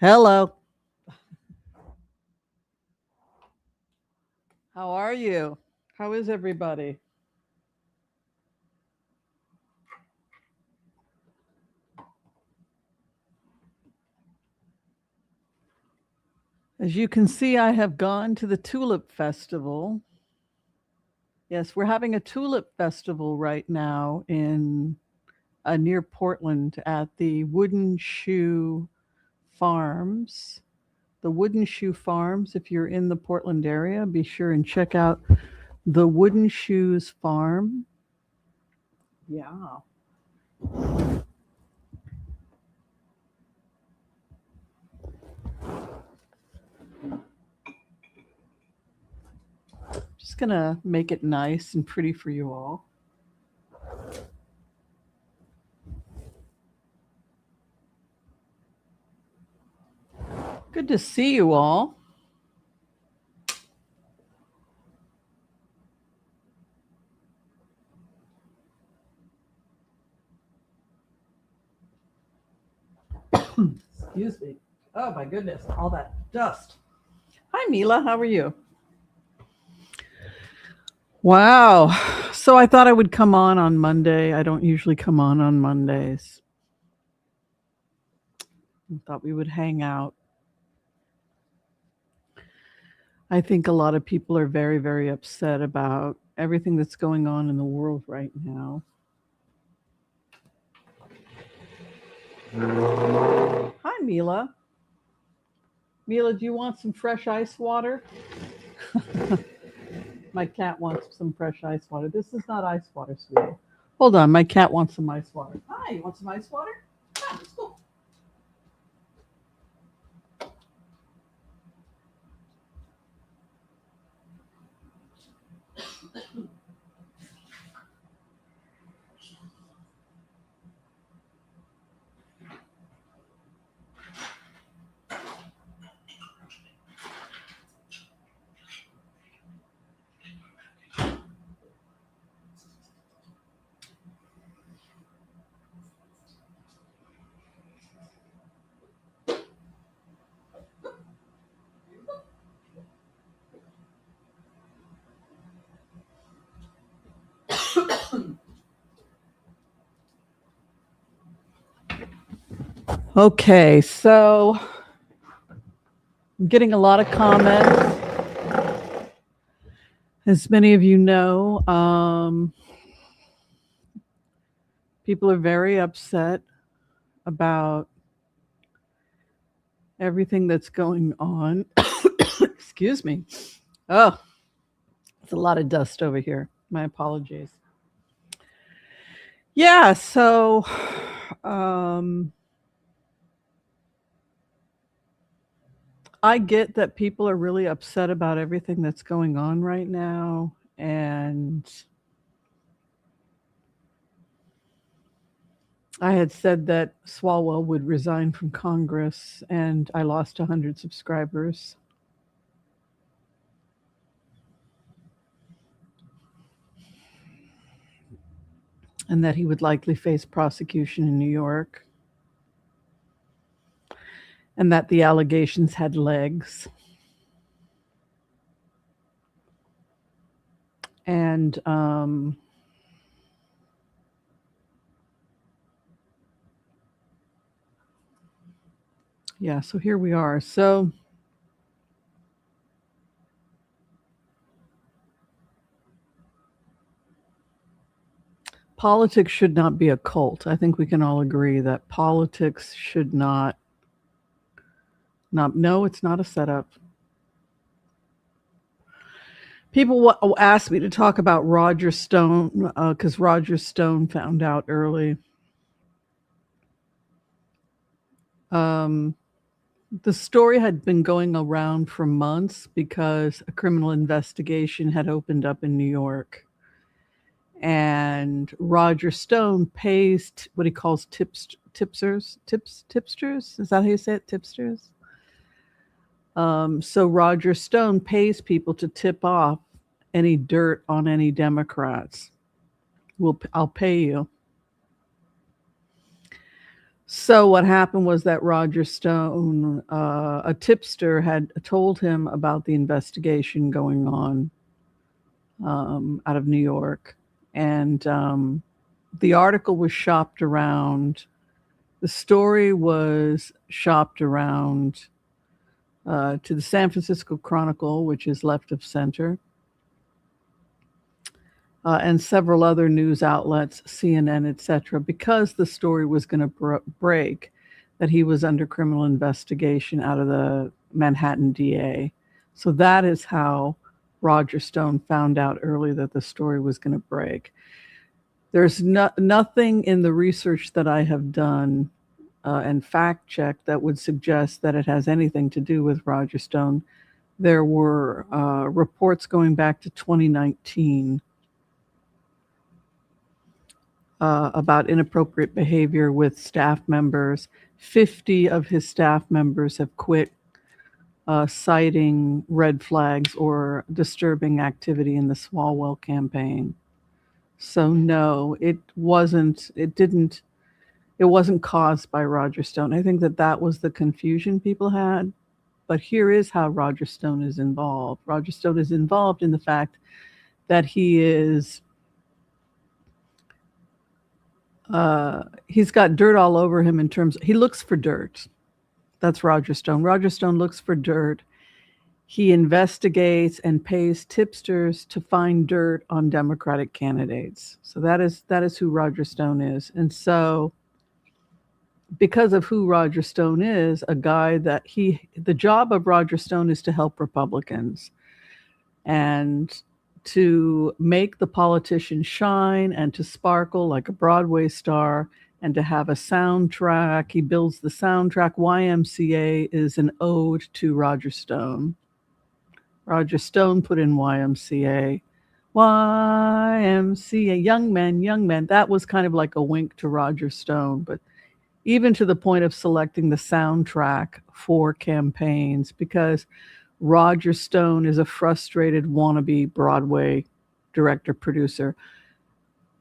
Hello. How are you? How is everybody? As you can see, I have gone to the Tulip Festival. Yes, we're having a Tulip Festival right now in near Portland at the Wooden Shoe Farms. The Wooden Shoe Farms, if you're in the Portland area, be sure and check out the Wooden Shoes Farm. Yeah. Just gonna make it nice and pretty for you all. Good to see you all. Excuse me. Oh my goodness, all that dust. Hi, Mila. How are you? Wow. So I thought I would come on Monday. I don't usually come on Mondays. I thought we would hang out. I think a lot of people are very, very upset about everything that's going on in the world right now. Hi, Mila. Mila, do you want some fresh ice water? My cat wants some fresh ice water. This is not ice water, sweetie. Hold on, my cat wants some ice water. Hi, you want some ice water? Come on, let's go. Okay, so I'm getting a lot of comments. As many of you know, people are very upset about everything that's going on. Excuse me. Oh, it's a lot of dust over here. My apologies. Yeah, so um, I get that people are really upset about everything that's going on right now. And I had said that Swalwell would resign from Congress, and I lost 100 subscribers. And that he would likely face prosecution in New York. And that the allegations had legs. And yeah, so here we are. So politics should not be a cult. I think we can all agree that politics should not no, it's not a setup. People asked me to talk about Roger Stone because Roger Stone found out early. The story had been going around for months because a criminal investigation had opened up in New York. And Roger Stone pays what he calls tipsters. Is that how you say it? Tipsters? So Roger Stone pays people to tip off any dirt on any Democrats. I'll pay you. So what happened was that Roger Stone, a tipster, had told him about the investigation going on out of New York, and the article was shopped around. The story was shopped around to the San Francisco Chronicle, which is left of center, and several other news outlets, CNN, etc., because the story was going to break that he was under criminal investigation out of the Manhattan DA. So that is how Roger Stone found out early that the story was going to break. There's nothing in the research that I have done and fact checked that would suggest that it has anything to do with Roger Stone. There were reports going back to 2019 about inappropriate behavior with staff members. 50 of his staff members have quit, citing red flags or disturbing activity in the Swalwell campaign. So no, it wasn't caused by Roger Stone. I think that was the confusion people had. But here is how Roger Stone is involved. Roger Stone is involved in the fact that he's got dirt all over him in terms, he looks for dirt. That's Roger Stone. Roger Stone looks for dirt. He investigates and pays tipsters to find dirt on Democratic candidates. So that is who Roger Stone is. And so because of who Roger Stone is, a guy that the job of Roger Stone is to help Republicans and to make the politician shine and to sparkle like a Broadway star and to have a soundtrack. He builds the soundtrack. YMCA is an ode to Roger Stone. Roger Stone put in YMCA. YMCA, young men. That was kind of like a wink to Roger Stone, but even to the point of selecting the soundtrack for campaigns, because Roger Stone is a frustrated wannabe Broadway director producer.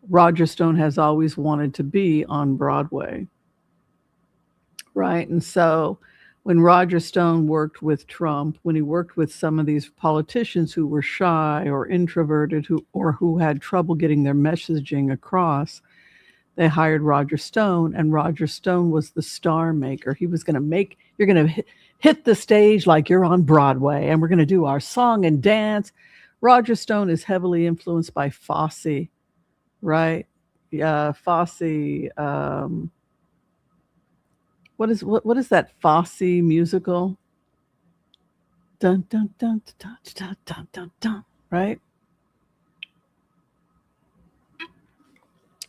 Roger Stone has always wanted to be on Broadway, right? And so when Roger Stone worked with Trump, when he worked with some of these politicians who were shy or introverted who had trouble getting their messaging across, they hired Roger Stone, and Roger Stone was the star maker. He was going to you're going to hit the stage like you're on Broadway, and we're going to do our song and dance. Roger Stone is heavily influenced by Fosse, right? Fosse. What is that Fosse musical? Dun dun dun dun dun dun dun dun. Right?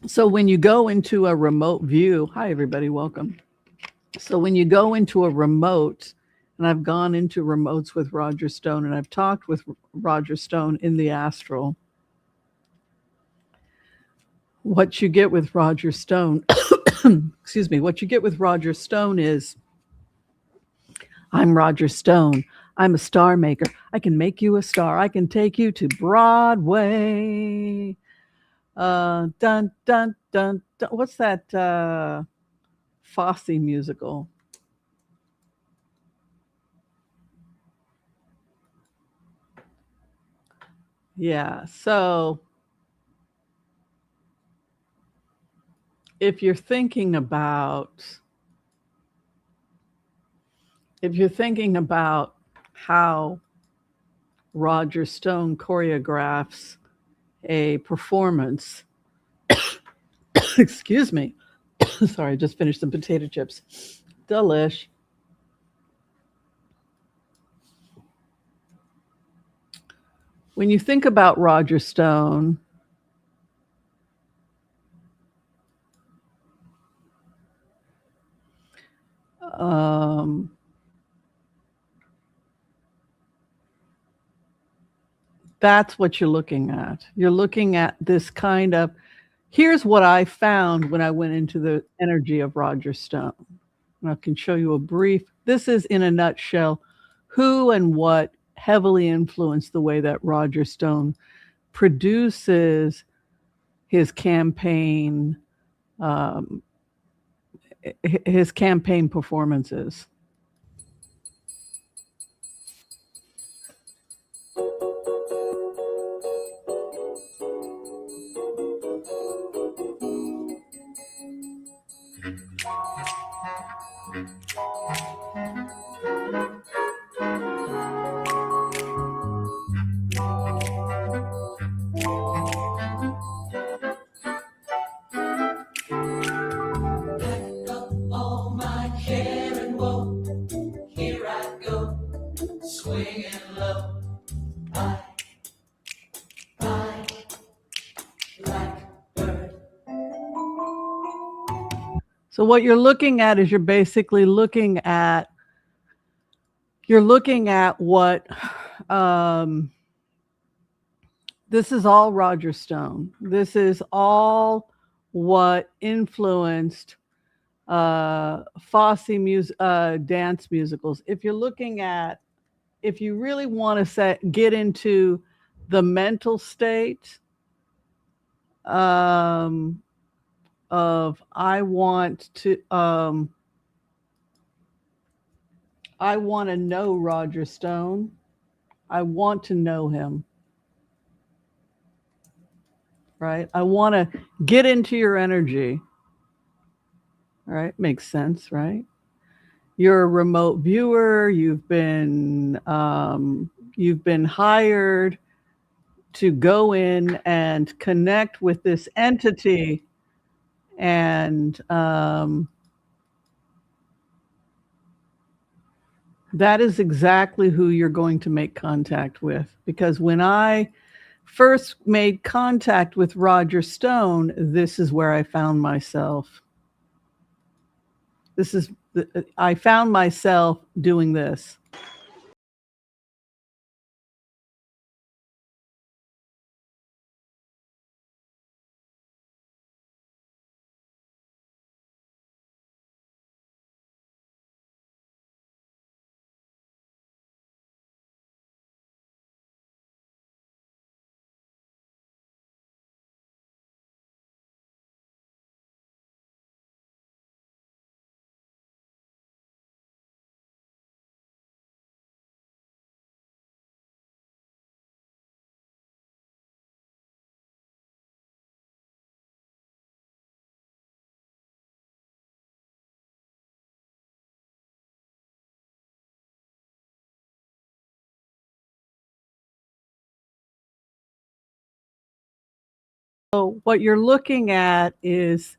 So when you go into a remote view, hi everybody, welcome. So when you go into a remote, and I've gone into remotes with Roger Stone, and I've talked with Roger Stone in the astral, what you get with Roger Stone, excuse me, what you get with Roger Stone is, I'm Roger Stone. I'm a star maker. I can make you a star. I can take you to Broadway. Dun, dun, dun, dun. What's that Fosse musical? Yeah, so if you're thinking about how Roger Stone choreographs a performance, excuse me, sorry, I just finished some potato chips. Delish. When you think about Roger Stone, that's what you're looking at. You're looking at this kind of, here's what I found when I went into the energy of Roger Stone. And I can show you a brief, this is in a nutshell, who and what heavily influenced the way that Roger Stone produces his campaign his campaign performances. All my care and woe, here I go, swinging low. I blackbird. So what you're looking at is you're basically looking at what this is all Roger Stone. This is all what influenced Fosse dance musicals. If you really want to get into the mental state of I want to know Roger Stone. I want to know him. Right? I want to get into your energy. Right? Makes sense, right? You're a remote viewer. You've been hired to go in and connect with this entity, and that is exactly who you're going to make contact with. Because when I first made contact with Roger Stone, this is where I found myself. I found myself doing this. So what you're looking at is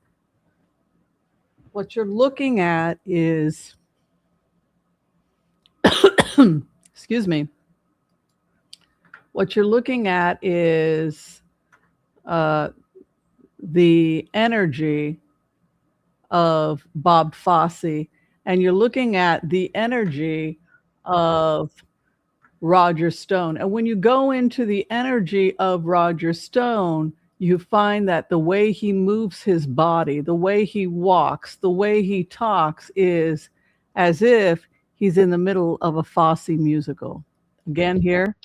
excuse me. What you're looking at is the energy of Bob Fosse, and you're looking at the energy of Roger Stone. And when you go into the energy of Roger Stone, you find that the way he moves his body, the way he walks, the way he talks is as if he's in the middle of a Fosse musical. Again, here.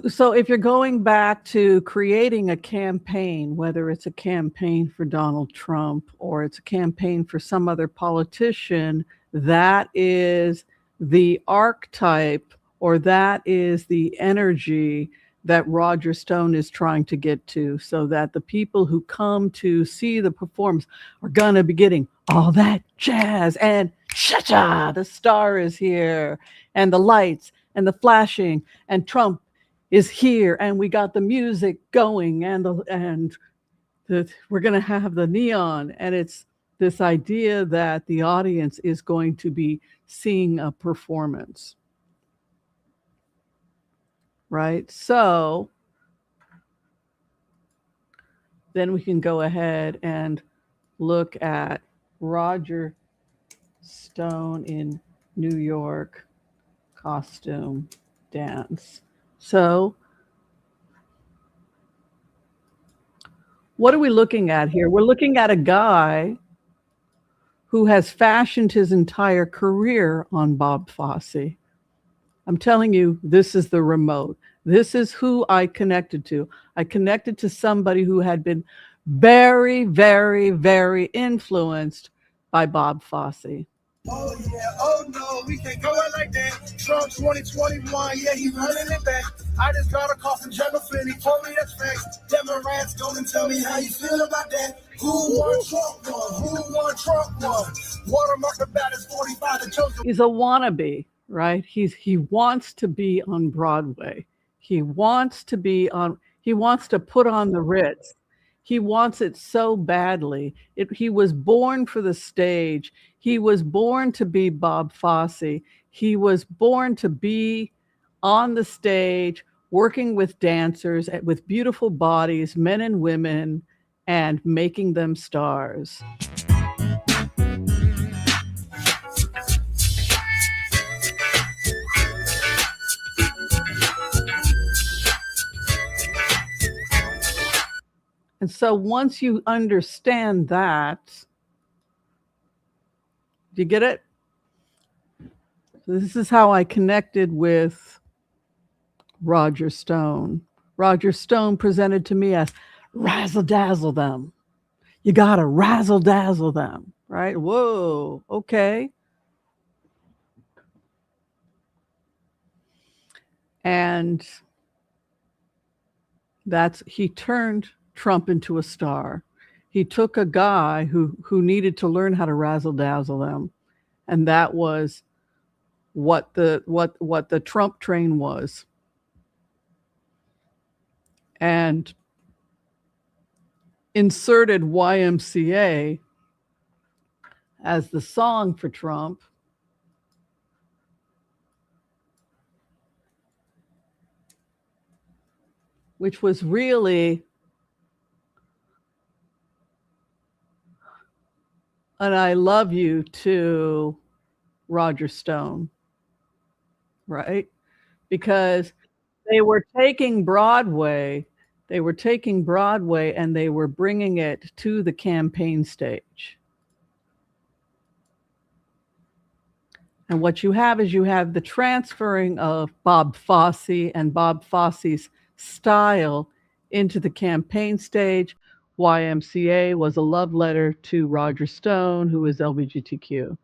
So if you're going back to creating a campaign, whether it's a campaign for Donald Trump or it's a campaign for some other politician, that is the archetype, or that is the energy that Roger Stone is trying to get to, so that the people who come to see the performance are going to be getting all that jazz and cha-cha, the star is here, and the lights and the flashing, and Trump is here, and we got the music going, and we're going to have the neon, and it's this idea that the audience is going to be seeing a performance, right? So then we can go ahead and look at Roger Stone in New York costume dance. So what are we looking at here? We're looking at a guy who has fashioned his entire career on Bob Fosse. I'm telling you, this is the remote. This is who I connected to. I connected to somebody who had been very, very, very influenced by Bob Fosse. Oh yeah, oh no, we can't go out like that. Trump 2021, yeah, he running it back. I just got a call from General Flynn, he told me that's facts. Democrats gonna tell me how you feel about that. Who won Trump won? Who won Trump won? Watermark about his 45 and chosen. He's a wannabe, right? He wants to be on Broadway. He wants to put on the Ritz. He wants it so badly. He was born for the stage. He was born to be Bob Fosse. He was born to be on the stage, working with dancers, with beautiful bodies, men and women, and making them stars. And so once you understand that, do you get it? So this is how I connected with Roger Stone. Roger Stone presented to me as razzle dazzle them. You got to razzle dazzle them, right? Whoa, okay. And he turned Trump into a star. He took a guy who needed to learn how to razzle dazzle them, and that was what the Trump train was. And inserted YMCA as the song for Trump. Which was really an I love you to Roger Stone, right? Because they were taking Broadway and they were bringing it to the campaign stage. And what you have is the transferring of Bob Fosse and Bob Fosse's style into the campaign stage. YMCA was a love letter to Roger Stone, who is LGBTQ.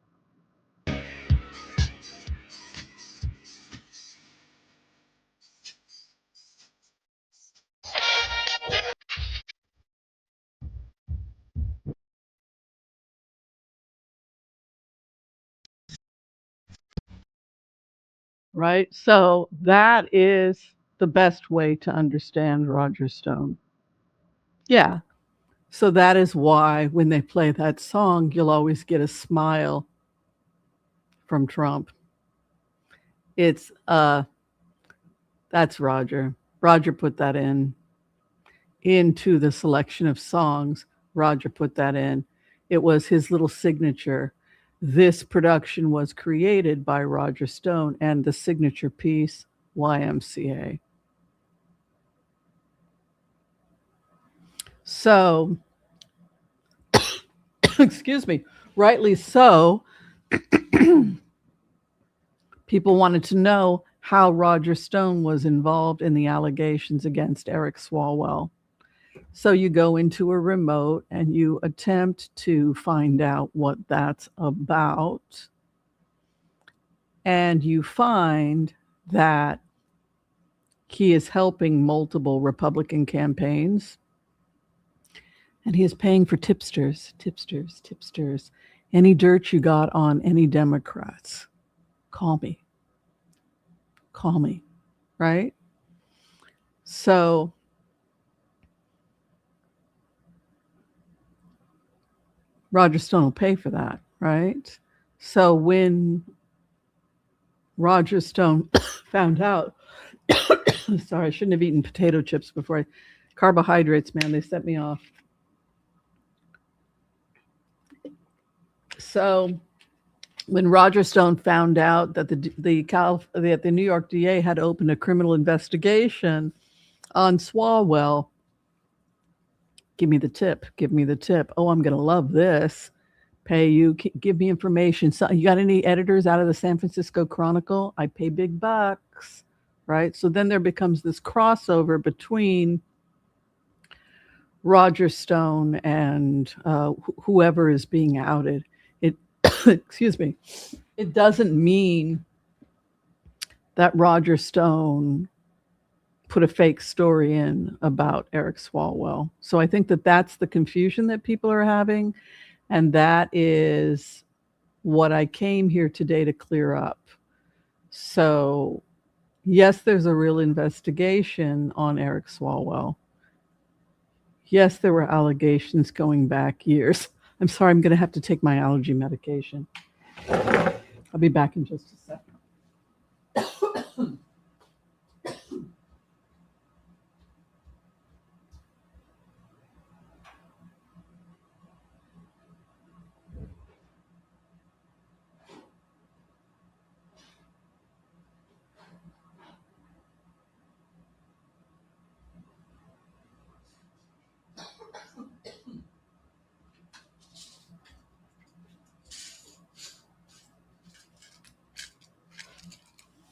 Right? So that is the best way to understand Roger Stone. Yeah. So that is why when they play that song, you'll always get a smile from Trump. It's that's Roger. Roger put that into the selection of songs. Roger put that in. It was his little signature. This production was created by Roger Stone and the signature piece, YMCA. So, excuse me, rightly so, people wanted to know how Roger Stone was involved in the allegations against Eric Swalwell. So you go into a remote and you attempt to find out what that's about. And you find that he is helping multiple Republican campaigns. And he is paying for tipsters. Any dirt you got on any Democrats, call me, right? So Roger Stone will pay for that, right? So when Roger Stone found out, sorry, I shouldn't have eaten potato chips before I, carbohydrates, man, they set me off. So when Roger Stone found out that that the New York DA had opened a criminal investigation on Swalwell, give me the tip, give me the tip. Oh, I'm going to love this. Pay you, give me information. So, you got any editors out of the San Francisco Chronicle? I pay big bucks, right? So then there becomes this crossover between Roger Stone and whoever is being outed. It, excuse me, it doesn't mean that Roger Stone put a fake story in about Eric Swalwell. So I think that that's the confusion that people are having. And that is what I came here today to clear up. So, yes, there's a real investigation on Eric Swalwell. Yes, there were allegations going back years. I'm sorry, I'm going to have to take my allergy medication. I'll be back in just a second.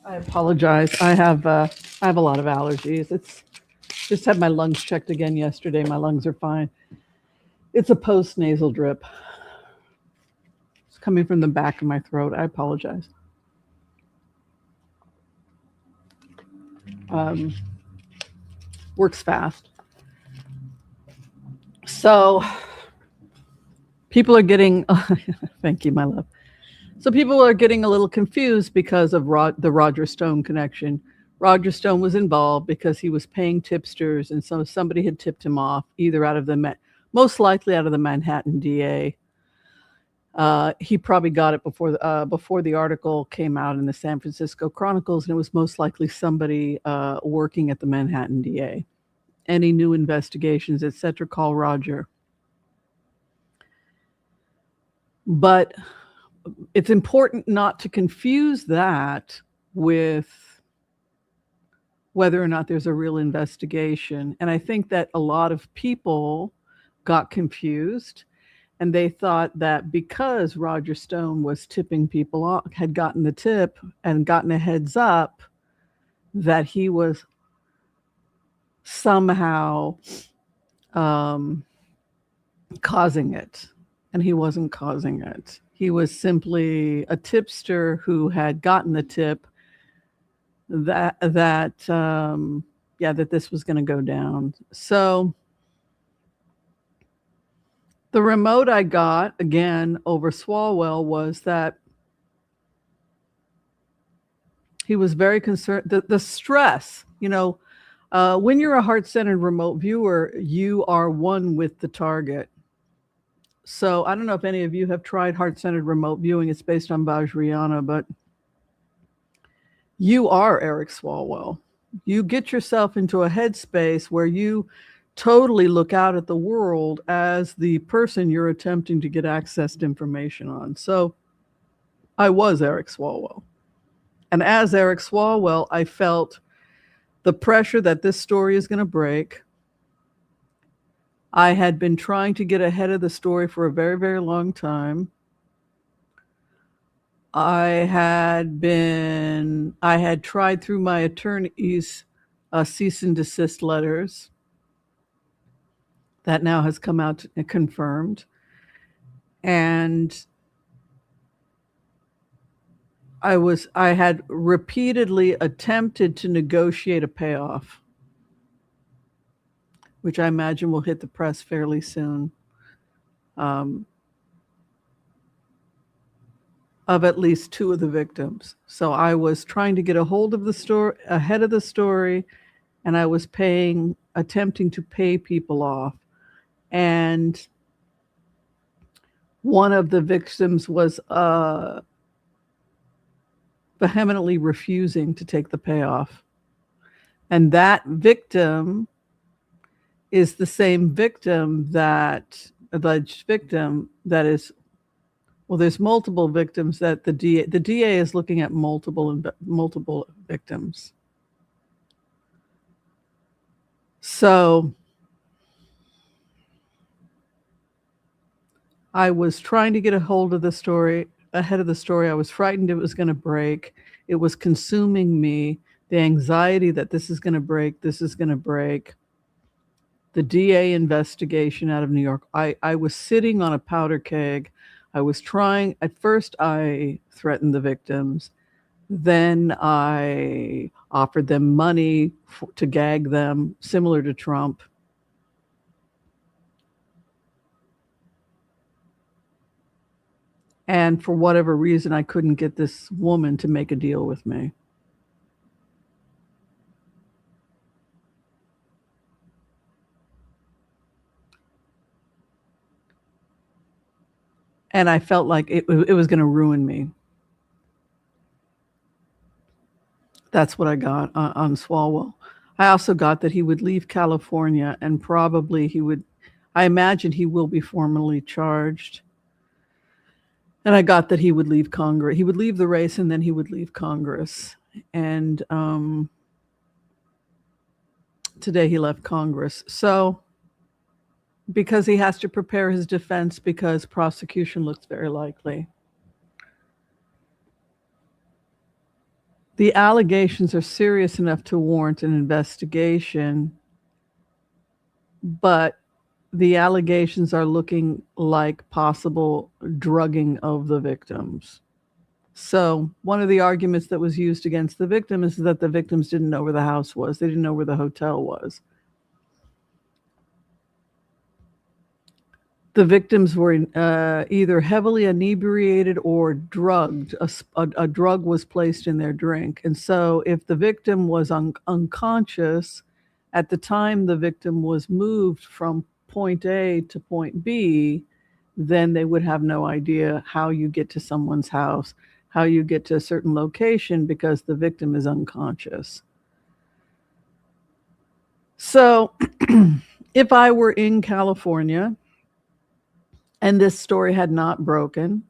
I apologize. I have a lot of allergies. It's just had my lungs checked again yesterday. My lungs are fine. It's a post-nasal drip. It's coming from the back of my throat. I apologize. Works fast. So people are getting, thank you, my love. So people are getting a little confused because of the Roger Stone connection. Roger Stone was involved because he was paying tipsters, and so somebody had tipped him off, either out of the, most likely out of the Manhattan DA. He probably got it before the article came out in the San Francisco Chronicles, and it was most likely somebody working at the Manhattan DA. Any new investigations, etc., call Roger. But it's important not to confuse that with whether or not there's a real investigation. And I think that a lot of people got confused, and they thought that because Roger Stone was tipping people off, had gotten the tip and gotten a heads up, that he was somehow causing it. And he wasn't causing it. He was simply a tipster who had gotten the tip that this was going to go down. So the remote I got, again, over Swalwell, was that he was very concerned. The stress, when you're a heart-centered remote viewer, you are one with the target. So I don't know if any of you have tried heart-centered remote viewing. It's based on Vajrayana, but you are Eric Swalwell. You get yourself into a headspace where you totally look out at the world as the person you're attempting to get access to information on. So I was Eric Swalwell. And as Eric Swalwell, I felt the pressure that this story is going to break. I had been trying to get ahead of the story for a very, very long time. I had tried through my attorney's cease and desist letters. That now has come out and confirmed. And I had repeatedly attempted to negotiate a payoff, which I imagine will hit the press fairly soon, of at least two of the victims. So I was trying to get a hold of the story, ahead of the story, and I was attempting to pay people off. And one of the victims was vehemently refusing to take the payoff. And that victim is the same victim that alleged victim that is, well, there's multiple victims that the DA is looking at multiple victims. So I was trying to get a hold of the story, ahead of the story. I was frightened it was going to break. It was consuming me. The anxiety that this is going to break, this is going to break. The DA investigation out of New York. I was sitting on a powder keg. I was trying, at first I threatened the victims. Then I offered them money to gag them, similar to Trump. And for whatever reason, I couldn't get this woman to make a deal with me. And I felt like it was going to ruin me. That's what I got on Swalwell. I also got that he would leave California and probably he would, I imagine he will be formally charged. And I got that he would leave Congress. He would leave the race and then he would leave Congress. And today he left Congress. So, because he has to prepare his defense because prosecution looks very likely. The allegations are serious enough to warrant an investigation, but the allegations are looking like possible drugging of the victims. So one of the arguments that was used against the victim is that the victims didn't know where the house was. They didn't know where the hotel was. The victims were either heavily inebriated or drugged. A drug was placed in their drink. And so if the victim was unconscious at the time the victim was moved from point A to point B, then they would have no idea how you get to someone's house, how you get to a certain location because the victim is unconscious. So if I were in California and this story had not broken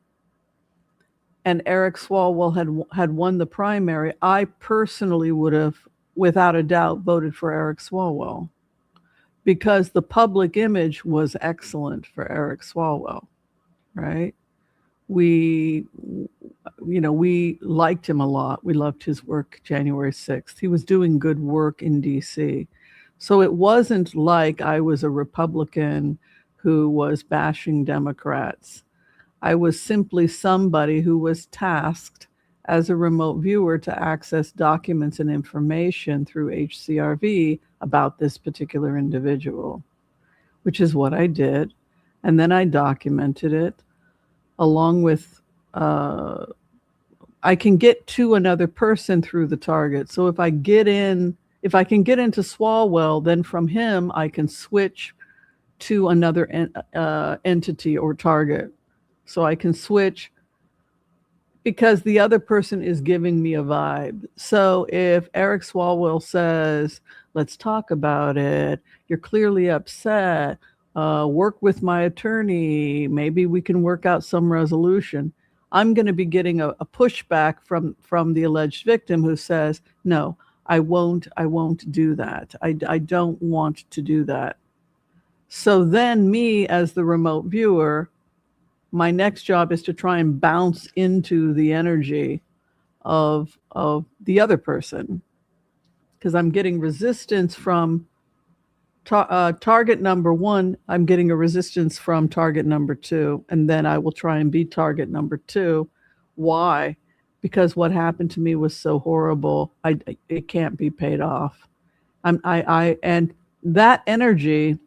and Eric Swalwell had won the primary, I personally would have, without a doubt, voted for Eric Swalwell because the public image was excellent for Eric Swalwell, right? We liked him a lot. We loved his work January 6th. He was doing good work in DC. So it wasn't like I was a Republican who was bashing Democrats. I was simply somebody who was tasked as a remote viewer to access documents and information through HCRV about this particular individual, which is what I did. And then I documented it along with, I can get to another person through the target. So if I can get into Swalwell, then from him, I can switch to another entity or target. So I can switch because the other person is giving me a vibe. So if Eric Swalwell says, let's talk about it, you're clearly upset, work with my attorney, maybe we can work out some resolution, I'm going to be getting a pushback from the alleged victim who says, no, I won't do that. I don't want to do that. So then me as the remote viewer, my next job is to try and bounce into the energy of the other person because I'm getting resistance from target number one. I'm getting a resistance from target number two, and then I will try and be target number two. Why? Because what happened to me was so horrible. It can't be paid off. And that energy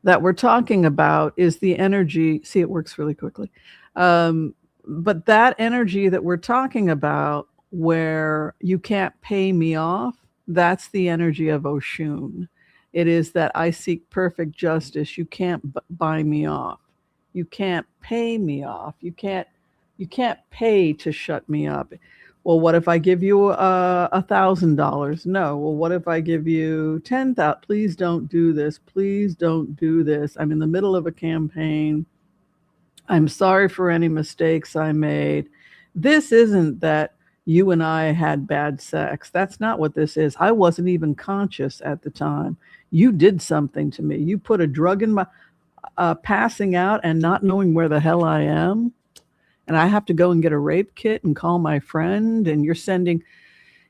that we're talking about is the energy. See, it works really quickly. But that energy that we're talking about where you can't pay me off, that's the energy of Oshun. It is that I seek perfect justice. You can't buy me off. You can't pay me off. You can't pay to shut me up. Well, what if I give you $1,000? No. Well, what if I give you 10,000? Please don't do this. Please don't do this. I'm in the middle of a campaign. I'm sorry for any mistakes I made. This isn't that you and I had bad sex. That's not what this is. I wasn't even conscious at the time. You did something to me. You put a drug in my passing out and not knowing where the hell I am. And I have to go and get a rape kit and call my friend. And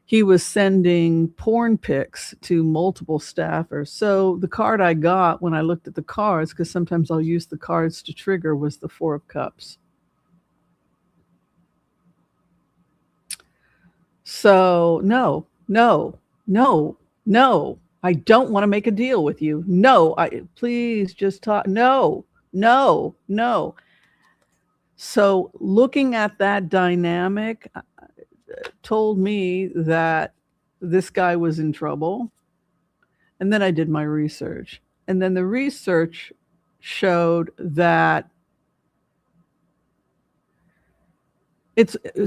he was sending porn pics to multiple staffers. So the card I got when I looked at the cards, because sometimes I'll use the cards to trigger, was the Four of Cups. So no. I don't want to make a deal with you. No, please just talk. No. So looking at that dynamic told me that this guy was in trouble. And then I did my research. And then the research showed that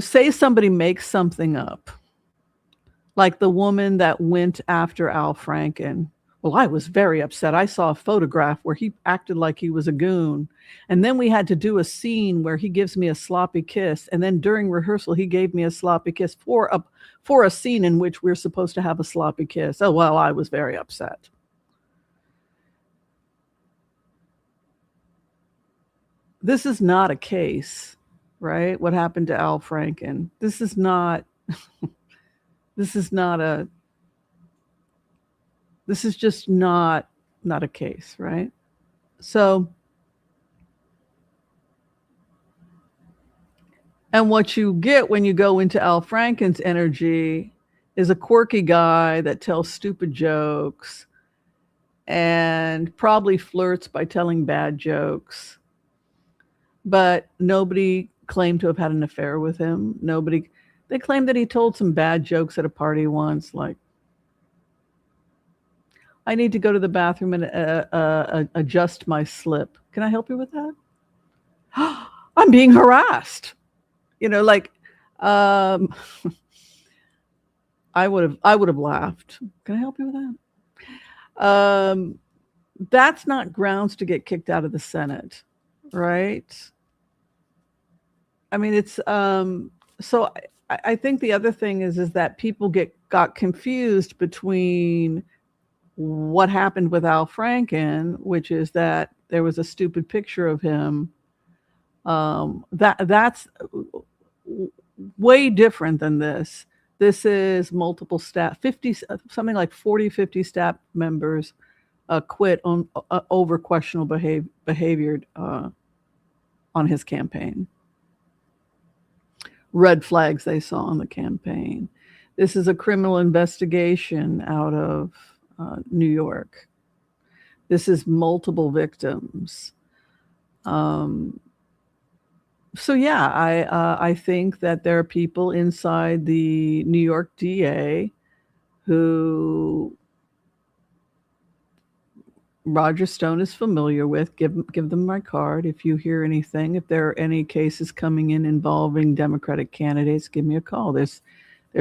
say somebody makes something up, like the woman that went after Al Franken. Well, I was very upset. I saw a photograph where he acted like he was a goon. And then we had to do a scene where he gives me a sloppy kiss. And then during rehearsal, he gave me a sloppy kiss for a scene in which we're supposed to have a sloppy kiss. Oh, well, I was very upset. This is not a case, right? What happened to Al Franken? This is just not a case, right? So, and what you get when you go into Al Franken's energy is a quirky guy that tells stupid jokes and probably flirts by telling bad jokes. But nobody claimed to have had an affair with him. They claimed that he told some bad jokes at a party once, like, I need to go to the bathroom and adjust my slip. Can I help you with that? I'm being harassed. I would have laughed. Can I help you with that? That's not grounds to get kicked out of the Senate, right? I mean, it's so I think the other thing is that people got confused between what happened with Al Franken, which is that there was a stupid picture of him. That's way different than this. This is multiple staff, 50, something like 40, 50 staff members quit over questionable behavior on his campaign. Red flags they saw on the campaign. This is a criminal investigation out of New York. This is multiple victims. So yeah, I think that there are people inside the New York DA who Roger Stone is familiar with. Give them my card if you hear anything. If there are any cases coming in involving Democratic candidates, give me a call. There's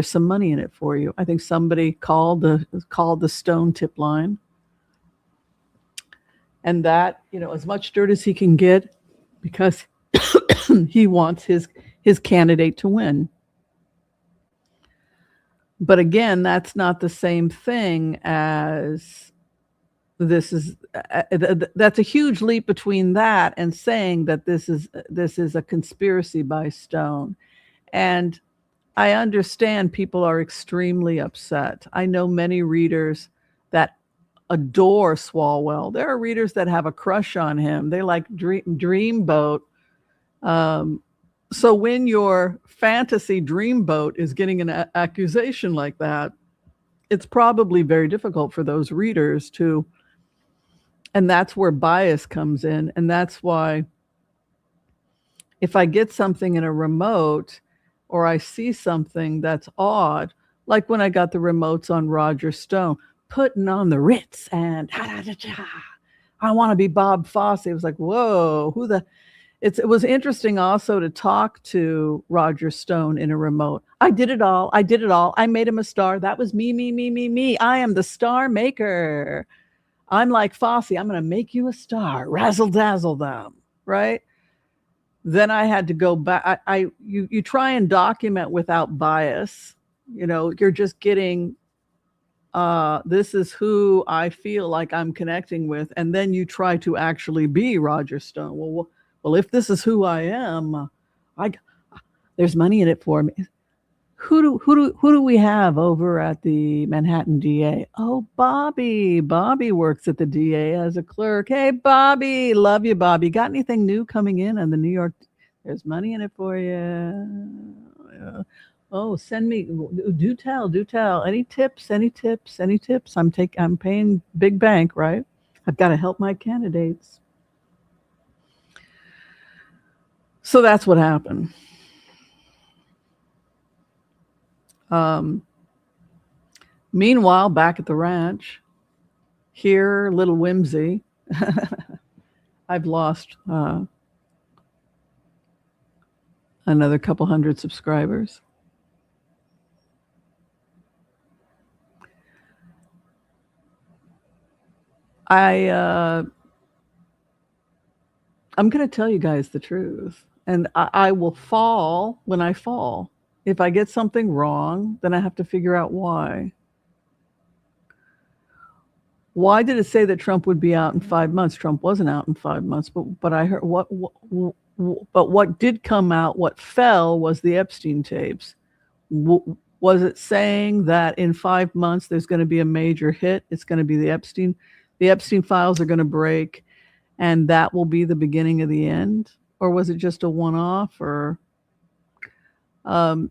some money in it for you. I think somebody called the Stone tip line. And that, as much dirt as he can get, because he wants his candidate to win. But again, that's not the same thing as that's a huge leap between that and saying that this is a conspiracy by Stone. And I understand people are extremely upset. I know many readers that adore Swalwell. There are readers that have a crush on him. They like Dreamboat. So when your fantasy Dreamboat is getting an accusation like that, it's probably very difficult for those readers to, and that's where bias comes in. And that's why if I get something in a remote or I see something that's odd, like when I got the remotes on Roger Stone, putting on the Ritz and I want to be Bob Fosse. It was like, whoa, who the? It was interesting also to talk to Roger Stone in a remote. I did it all. I did it all. I made him a star. That was me, me, me, me, me. I am the star maker. I'm like Fosse. I'm going to make you a star. Razzle dazzle them, right? Then I had to go back. You try and document without bias. You know, you're just getting this is who I feel like I'm connecting with, and then you try to actually be Roger Stone. Well, if this is who I am, there's money in it for me. Who do we have over at the Manhattan DA? Oh, Bobby. Bobby works at the DA as a clerk. Hey, Bobby, love you, Bobby. Got anything new coming in on the New York? There's money in it for you. Oh, send me. Do tell. Any tips? I'm paying big bank, right? I've got to help my candidates. So that's what happened. Meanwhile, back at the ranch, here, little Whimsy. I've lost another couple hundred subscribers. I'm going to tell you guys the truth. And I will fall when I fall. If I get something wrong, then I have to figure out why. Why did it say that Trump would be out in 5 months? Trump wasn't out in 5 months, but I heard what did come out, what fell was the Epstein tapes. Was it saying that in 5 months there's going to be a major hit? It's going to be the Epstein files are going to break, and that will be the beginning of the end? Or was it just a one-off? Or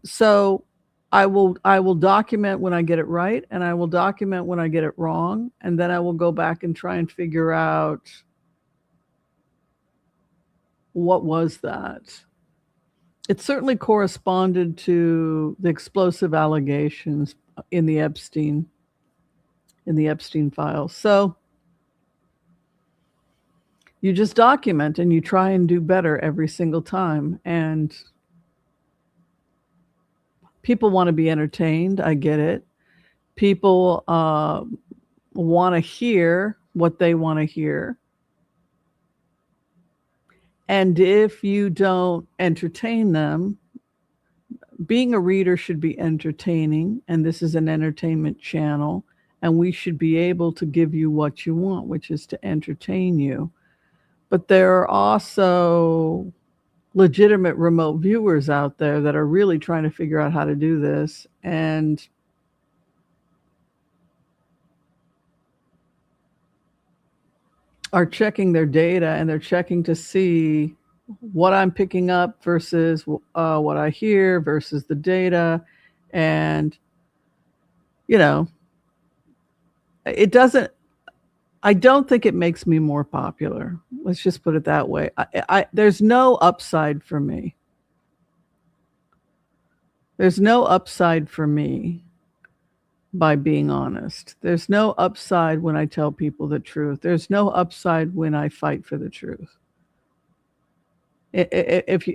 so I will document when I get it right, and I will document when I get it wrong, and then I will go back and try and figure out what was that. It certainly corresponded to the explosive allegations in the Epstein files. So you just document and you try and do better every single time. And people want to be entertained. I get it. People want to hear what they want to hear. And if you don't entertain them, being a reader should be entertaining. And this is an entertainment channel. And we should be able to give you what you want, which is to entertain you. But there are also legitimate remote viewers out there that are really trying to figure out how to do this and are checking their data, and they're checking to see what I'm picking up versus what I hear versus the data. And, you know, I don't think it makes me more popular. Let's just put it that way. There's no upside for me. There's no upside for me by being honest. There's no upside when I tell people the truth. There's no upside when I fight for the truth. If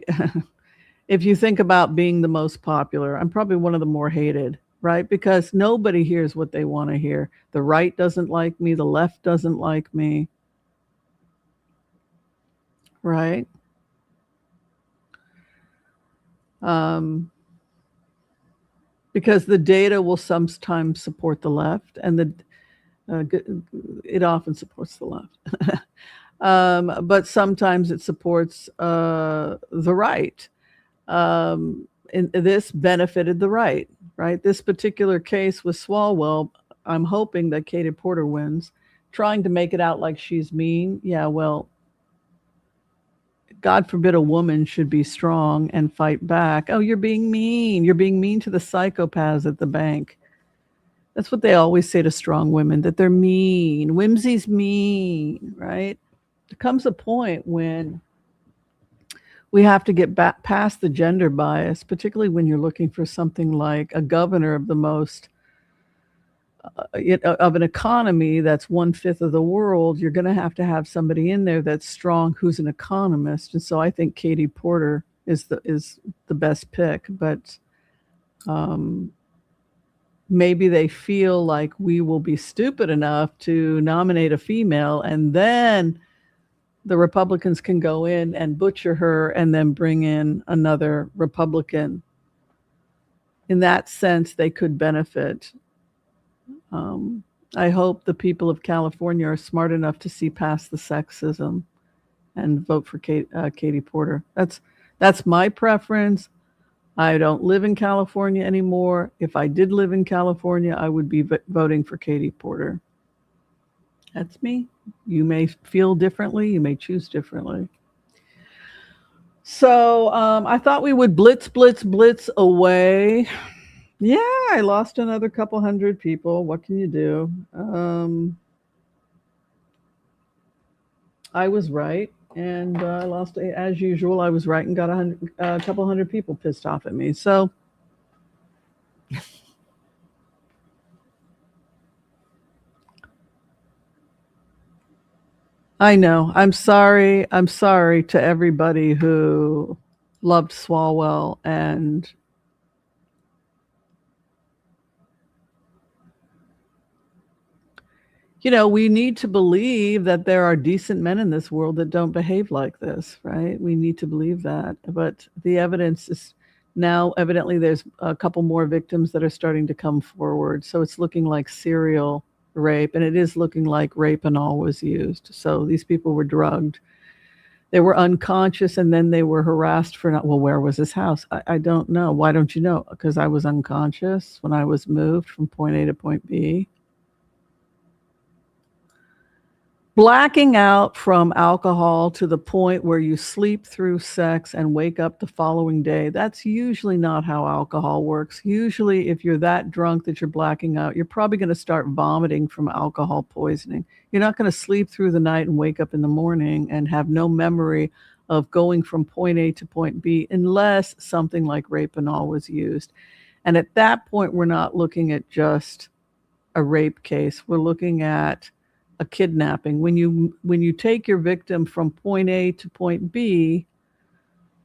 you think about being the most popular, I'm probably one of the more hated. Right? Because nobody hears what they want to hear. The right doesn't like me. The left doesn't like me. Right? Because the data will sometimes support the left, and it often supports the left. But sometimes it supports the right. And this benefited the right. Right? This particular case with Swalwell, I'm hoping that Katie Porter wins, trying to make it out like she's mean. Yeah, well, God forbid a woman should be strong and fight back. Oh, you're being mean. You're being mean to the psychopaths at the bank. That's what they always say to strong women, that they're mean. Whimsy's mean, right? There comes a point when we have to get back past the gender bias, particularly when you're looking for something like a governor of the most of an economy that's 1/5 of the world, you're going to have somebody in there that's strong who's an economist. And so I think Katie Porter is the best pick. But maybe they feel like we will be stupid enough to nominate a female, and then the Republicans can go in and butcher her and then bring in another Republican. In that sense, they could benefit. I hope the people of California are smart enough to see past the sexism and vote for Katie Porter. That's my preference. I don't live in California anymore. If I did live in California, I would be voting for Katie Porter. That's me. You may feel differently. You may choose differently. So I thought we would blitz away. Yeah, I lost another couple hundred people. What can you do? I was right, and I lost, as usual. I was right and got a couple hundred people pissed off at me. So I know. I'm sorry. I'm sorry to everybody who loved Swalwell, and we need to believe that there are decent men in this world that don't behave like this, right? We need to believe that. But the evidence is now, evidently, there's a couple more victims that are starting to come forward. So it's looking like serial rape, and it is looking like rape and all was used. So these people were drugged. They were unconscious, and then they were harassed for where was his house? I don't know. Why don't you know? Because I was unconscious when I was moved from point A to point B. Blacking out from alcohol to the point where you sleep through sex and wake up the following day, that's usually not how alcohol works. Usually, if you're that drunk that you're blacking out, you're probably going to start vomiting from alcohol poisoning. You're not going to sleep through the night and wake up in the morning and have no memory of going from point A to point B unless something like rape and all was used. And at that point, we're not looking at just a rape case. We're looking at a kidnapping. When you take your victim from point A to point B,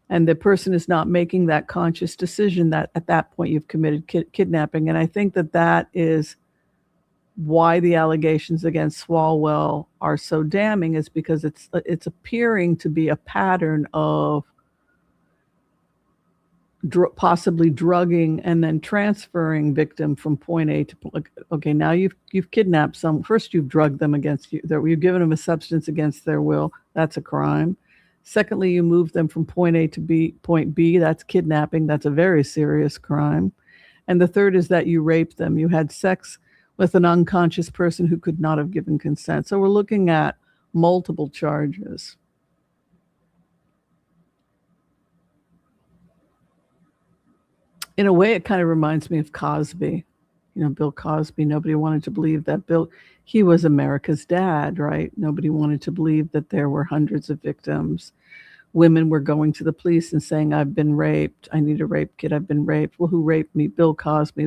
and the person is not making that conscious decision, that at that point you've committed kidnapping. And I think that is why the allegations against Swalwell are so damning, is because it's appearing to be a pattern of possibly drugging and then transferring victim from point A to point. Okay, now you've kidnapped some. First, you've drugged them against you. You've given them a substance against their will. That's a crime. Secondly, you move them from point A to point B. That's kidnapping. That's a very serious crime. And the third is that you raped them. You had sex with an unconscious person who could not have given consent. So we're looking at multiple charges. In a way, it kind of reminds me of Cosby. Bill Cosby. Nobody wanted to believe that he was America's dad, right? Nobody wanted to believe that there were hundreds of victims. Women were going to the police and saying, I've been raped. I need a rape kit. I've been raped. Well, who raped me? Bill Cosby.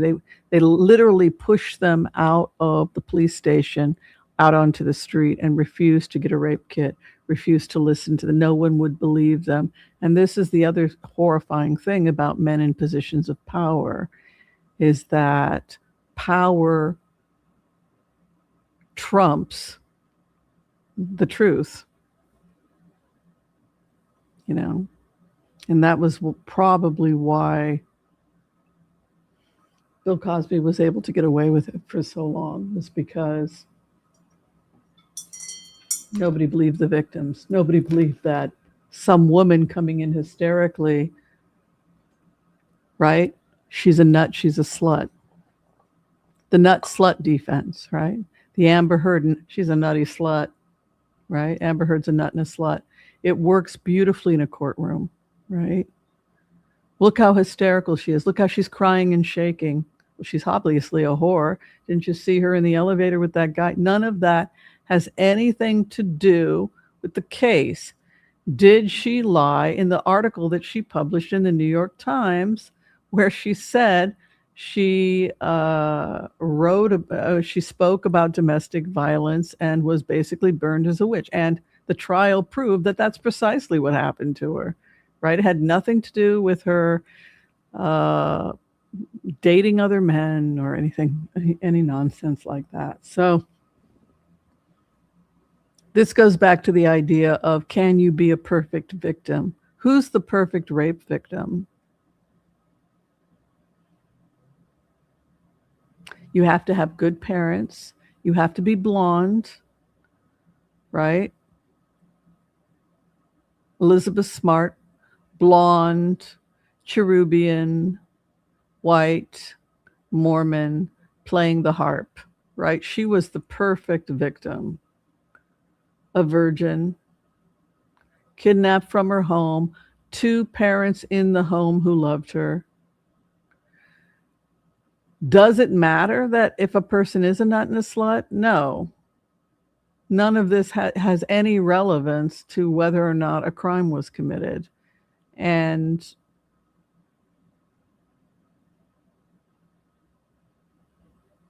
They literally pushed them out of the police station, out onto the street, and refused to get a rape kit, refused to listen to them. No one would believe them. And this is the other horrifying thing about men in positions of power, is that power trumps the truth. And that was probably why Bill Cosby was able to get away with it for so long, was because nobody believed the victims. Nobody believed that some woman coming in hysterically, right? She's a nut, she's a slut. The nut slut defense, right? The Amber Heard, she's a nutty slut, right? Amber Heard's a nut and a slut. It works beautifully in a courtroom, right? Look how hysterical she is. Look how she's crying and shaking. Well, she's obviously a whore. Didn't you see her in the elevator with that guy? None of that has anything to do with the case. Did she lie in the article that she published in the New York Times, where she said She she spoke about domestic violence and was basically burned as a witch. And the trial proved that that's precisely what happened to her, right? It had nothing to do with her dating other men or anything, any nonsense like that. So this goes back to the idea of, can you be a perfect victim? Who's the perfect rape victim? You have to have good parents. You have to be blonde, right? Elizabeth Smart, blonde, Cherubian, white, Mormon, playing the harp, right? She was the perfect victim. A virgin, kidnapped from her home, 2 parents in the home who loved her. Does it matter that if a person is a nut and a slut? No. None of this has any relevance to whether or not a crime was committed. And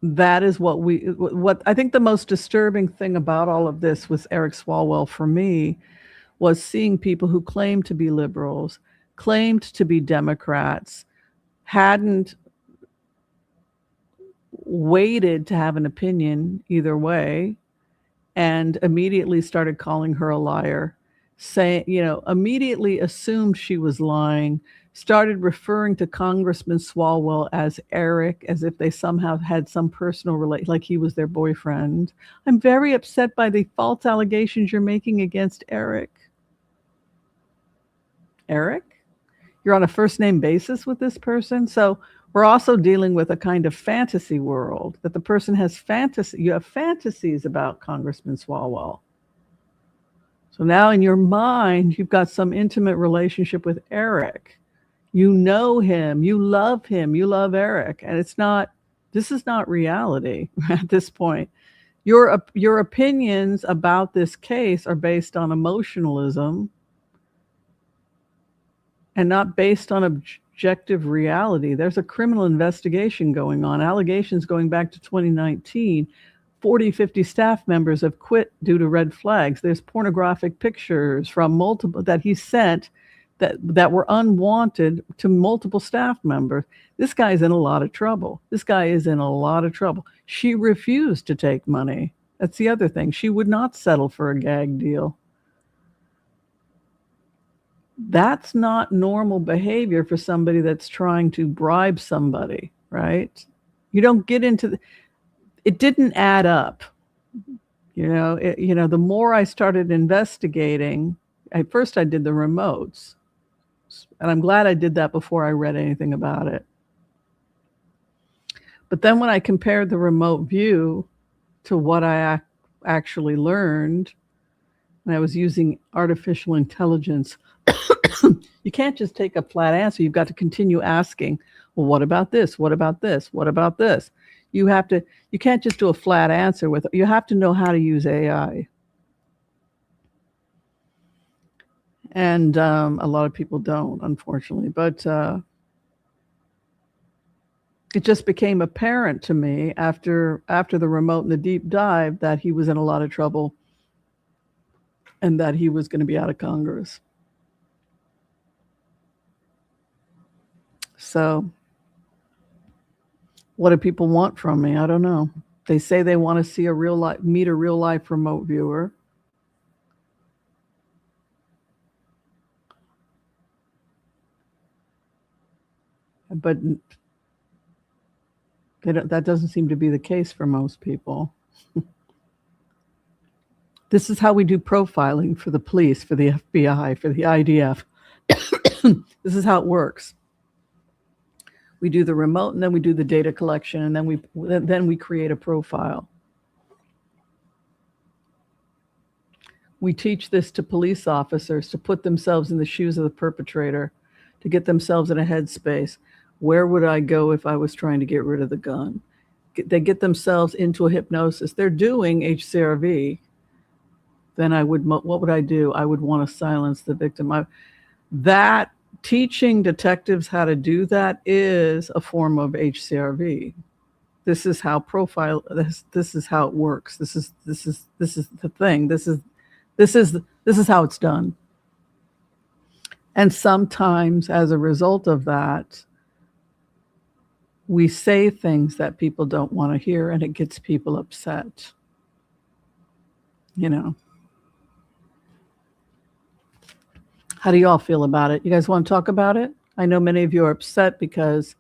that is what I think the most disturbing thing about all of this with Eric Swalwell for me was seeing people who claimed to be liberals, claimed to be Democrats, hadn't waited to have an opinion either way, and immediately started calling her a liar, immediately assumed she was lying, started referring to Congressman Swalwell as Eric, as if they somehow had some personal relation, like he was their boyfriend. I'm very upset by the false allegations you're making against Eric. Eric? You're on a first name basis with this person? So we're also dealing with a kind of fantasy world that the person has you have fantasies about Congressman Swalwell. So now in your mind, you've got some intimate relationship with Eric. You know him, you love Eric. And this is not reality at this point. Your opinions about this case are based on emotionalism and not based on objective reality. There's a criminal investigation going on, allegations going back to 2019. 40, 50 staff members have quit due to red flags. There's pornographic pictures from multiple that he sent that were unwanted to multiple staff members. This guy's in a lot of trouble. She refused to take money. That's the other thing. She would not settle for a gag deal. That's not normal behavior for somebody that's trying to bribe somebody, right? You don't get into it didn't add up. The more I started investigating, at first I did the remotes. And I'm glad I did that before I read anything about it. But then when I compared the remote view to what I actually learned, and I was using artificial intelligence, you can't just take a flat answer. You've got to continue asking, well, what about this? What about this? What about this? You can't just do a flat answer you have to know how to use AI. And a lot of people don't, unfortunately. But it just became apparent to me after the remote and the deep dive that he was in a lot of trouble and that he was going to be out of Congress. So what do people want from me? I don't know. They say they want to see meet a real life remote viewer. But that doesn't seem to be the case for most people. This is how we do profiling for the police, for the FBI, for the IDF. This is how it works. We do the remote, and then we do the data collection, and then we create a profile. We teach this to police officers to put themselves in the shoes of the perpetrator, to get themselves in a headspace. Where would I go if I was trying to get rid of the gun? They get themselves into a hypnosis. They're doing HCRV. Then what would I do? I would want to silence the victim. That teaching detectives how to do that is a form of HCRV. This is how this is how it works. This is the thing. This is how it's done. And sometimes as a result of that, we say things that people don't want to hear, and it gets people upset. You know. How do you all feel about it? You guys want to talk about it? I know many of you are upset because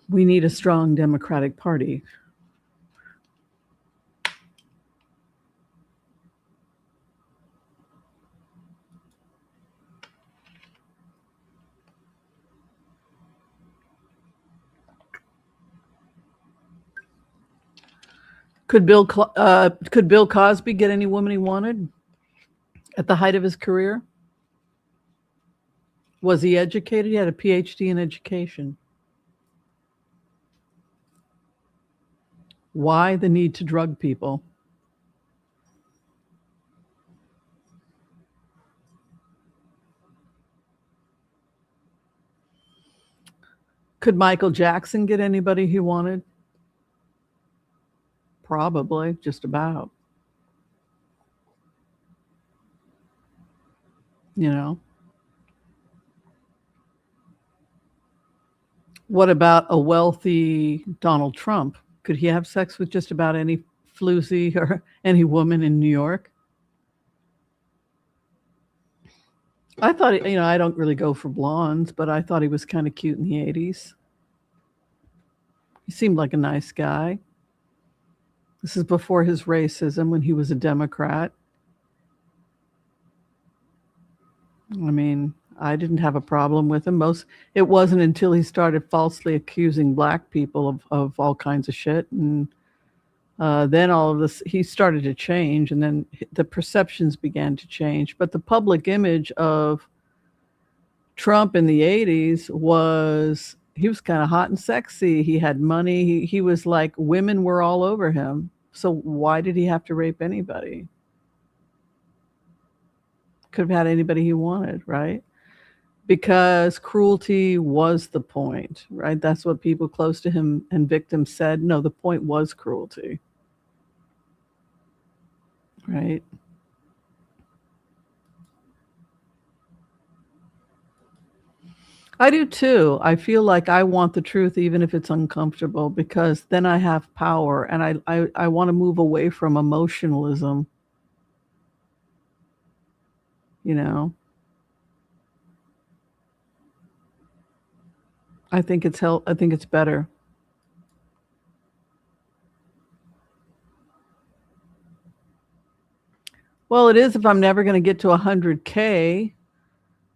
we need a strong Democratic Party. Could Bill Cosby get any woman he wanted at the height of his career? Was he educated? He had a PhD in education. Why the need to drug people? Could Michael Jackson get anybody he wanted? Probably, just about. You know. What about a wealthy Donald Trump? Could he have sex with just about any floozy or any woman in New York? I thought, I don't really go for blondes, but I thought he was kind of cute in the 80s. He seemed like a nice guy. This is before his racism when he was a Democrat. I mean, I didn't have a problem with him. It wasn't until he started falsely accusing black people of all kinds of shit. And then all of this, he started to change, and then the perceptions began to change. But the public image of Trump in the 80s was, he was kind of hot and sexy. He had money. He was like, women were all over him. So why did he have to rape anybody? Could have had anybody he wanted, right? Because cruelty was the point, right? That's what people close to him and victims said. No, the point was cruelty, right? I do too. I feel like I want the truth even if it's uncomfortable, because then I have power, and I want to move away from emotionalism, you know? I think it's better. Well, it is if I'm never going to get to 100K,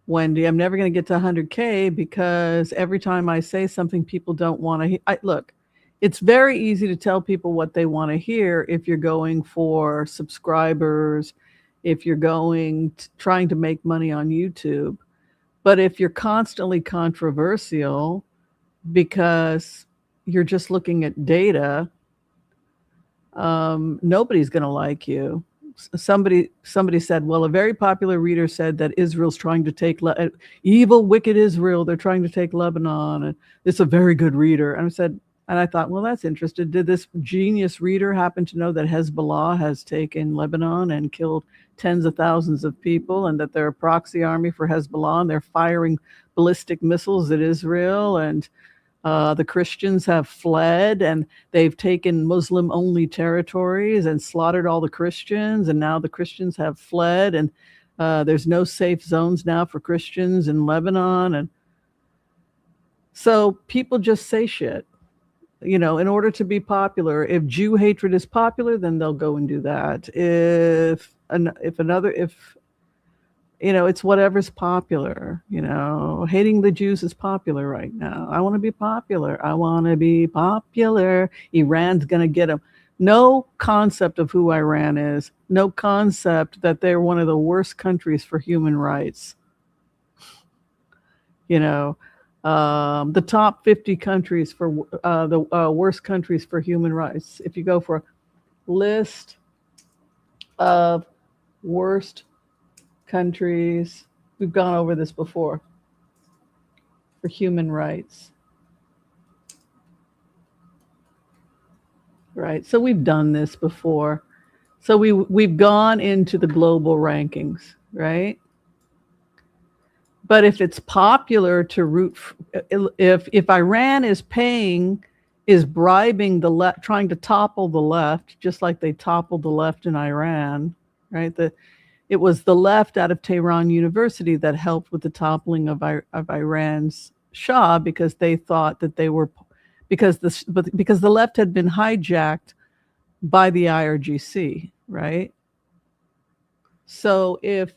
Wendy. I'm never going to get to 100K because every time I say something people don't want to hear. Look, it's very easy to tell people what they want to hear if you're going for subscribers, if you're trying to make money on YouTube. But if you're constantly controversial because you're just looking at data, nobody's going to like you. Somebody said, well, a very popular reader said that Israel's trying to take evil, wicked Israel. They're trying to take Lebanon, and it's a very good reader. And I thought, well, that's interesting. Did this genius reader happen to know that Hezbollah has taken Lebanon and killed tens of thousands of people, and that they're a proxy army for Hezbollah, and they're firing ballistic missiles at Israel, and the Christians have fled, and they've taken Muslim-only territories and slaughtered all the Christians, and now the Christians have fled, and there's no safe zones now for Christians in Lebanon. And so people just say shit, in order to be popular. If Jew hatred is popular, then they'll go and do that. If it's whatever's popular. Hating the Jews is popular right now. I want to be popular. Iran's going to get them. No concept of who Iran is. No concept that they're one of the worst countries for human rights. The top 50 countries for the worst countries for human rights. If you go for a list of worst countries We've gone over this before for human rights. Right. So we've done this before. So we've gone into the global rankings, right? But if it's popular to root, if Iran is bribing the left, trying to topple the left, just like they toppled the left in Iran, right? It was the left out of Tehran University that helped with the toppling of Iran's Shah, because they thought that they were, because the left had been hijacked by the IRGC, right? So if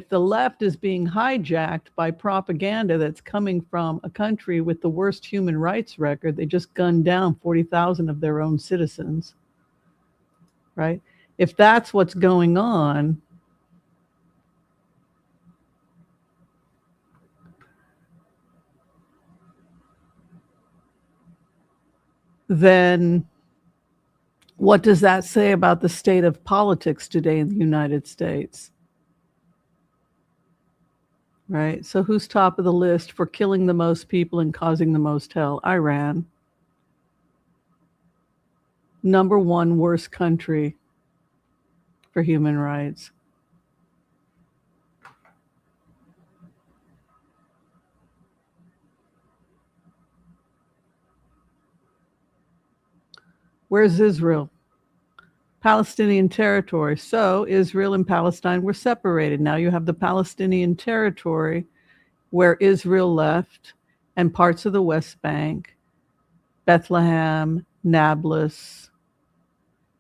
the left is being hijacked by propaganda that's coming from a country with the worst human rights record, they just gunned down 40,000 of their own citizens, right? If that's what's going on, then what does that say about the state of politics today in the United States? Right? So who's top of the list for killing the most people and causing the most hell? Iran. Number one worst country for human rights. Where's Israel? Palestinian territory. So Israel and Palestine were separated. Now you have the Palestinian territory where Israel left, and parts of the West Bank, Bethlehem, Nablus,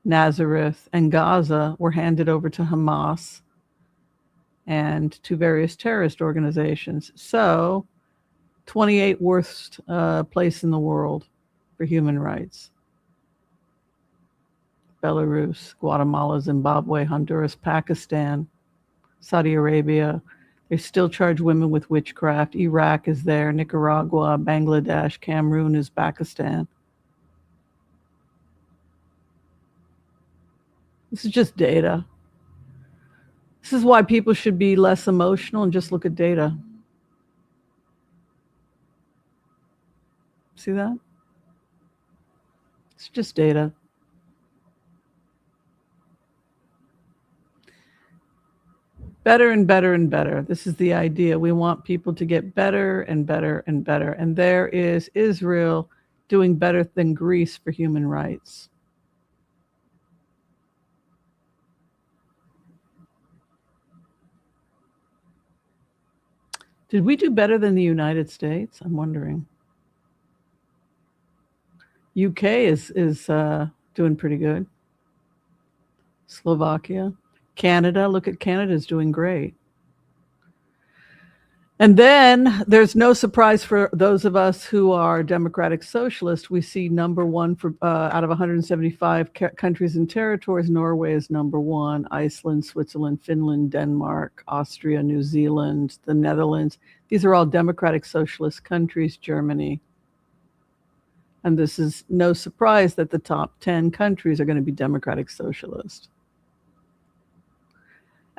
Nazareth, and Gaza were handed over to Hamas and to various terrorist organizations. So 28th worst place in the world for human rights. Belarus, Guatemala, Zimbabwe, Honduras, Pakistan, Saudi Arabia. They still charge women with witchcraft. Iraq is there, Nicaragua, Bangladesh, Cameroon, Uzbekistan. This is just data. This is why people should be less emotional and just look at data. See that? It's just data. Better and better and better. This is the idea. We want people to get better and better and better. And there is Israel doing better than Greece for human rights. Did we do better than the United States? I'm wondering. UK is doing pretty good. Slovakia. Canada, look at Canada's doing great. And then there's no surprise for those of us who are democratic socialists. We see number one for out of 175 countries and territories. Norway is number one. Iceland, Switzerland, Finland, Denmark, Austria, New Zealand, the Netherlands. These are all democratic socialist countries. Germany. And this is no surprise that the top 10 countries are going to be democratic socialist.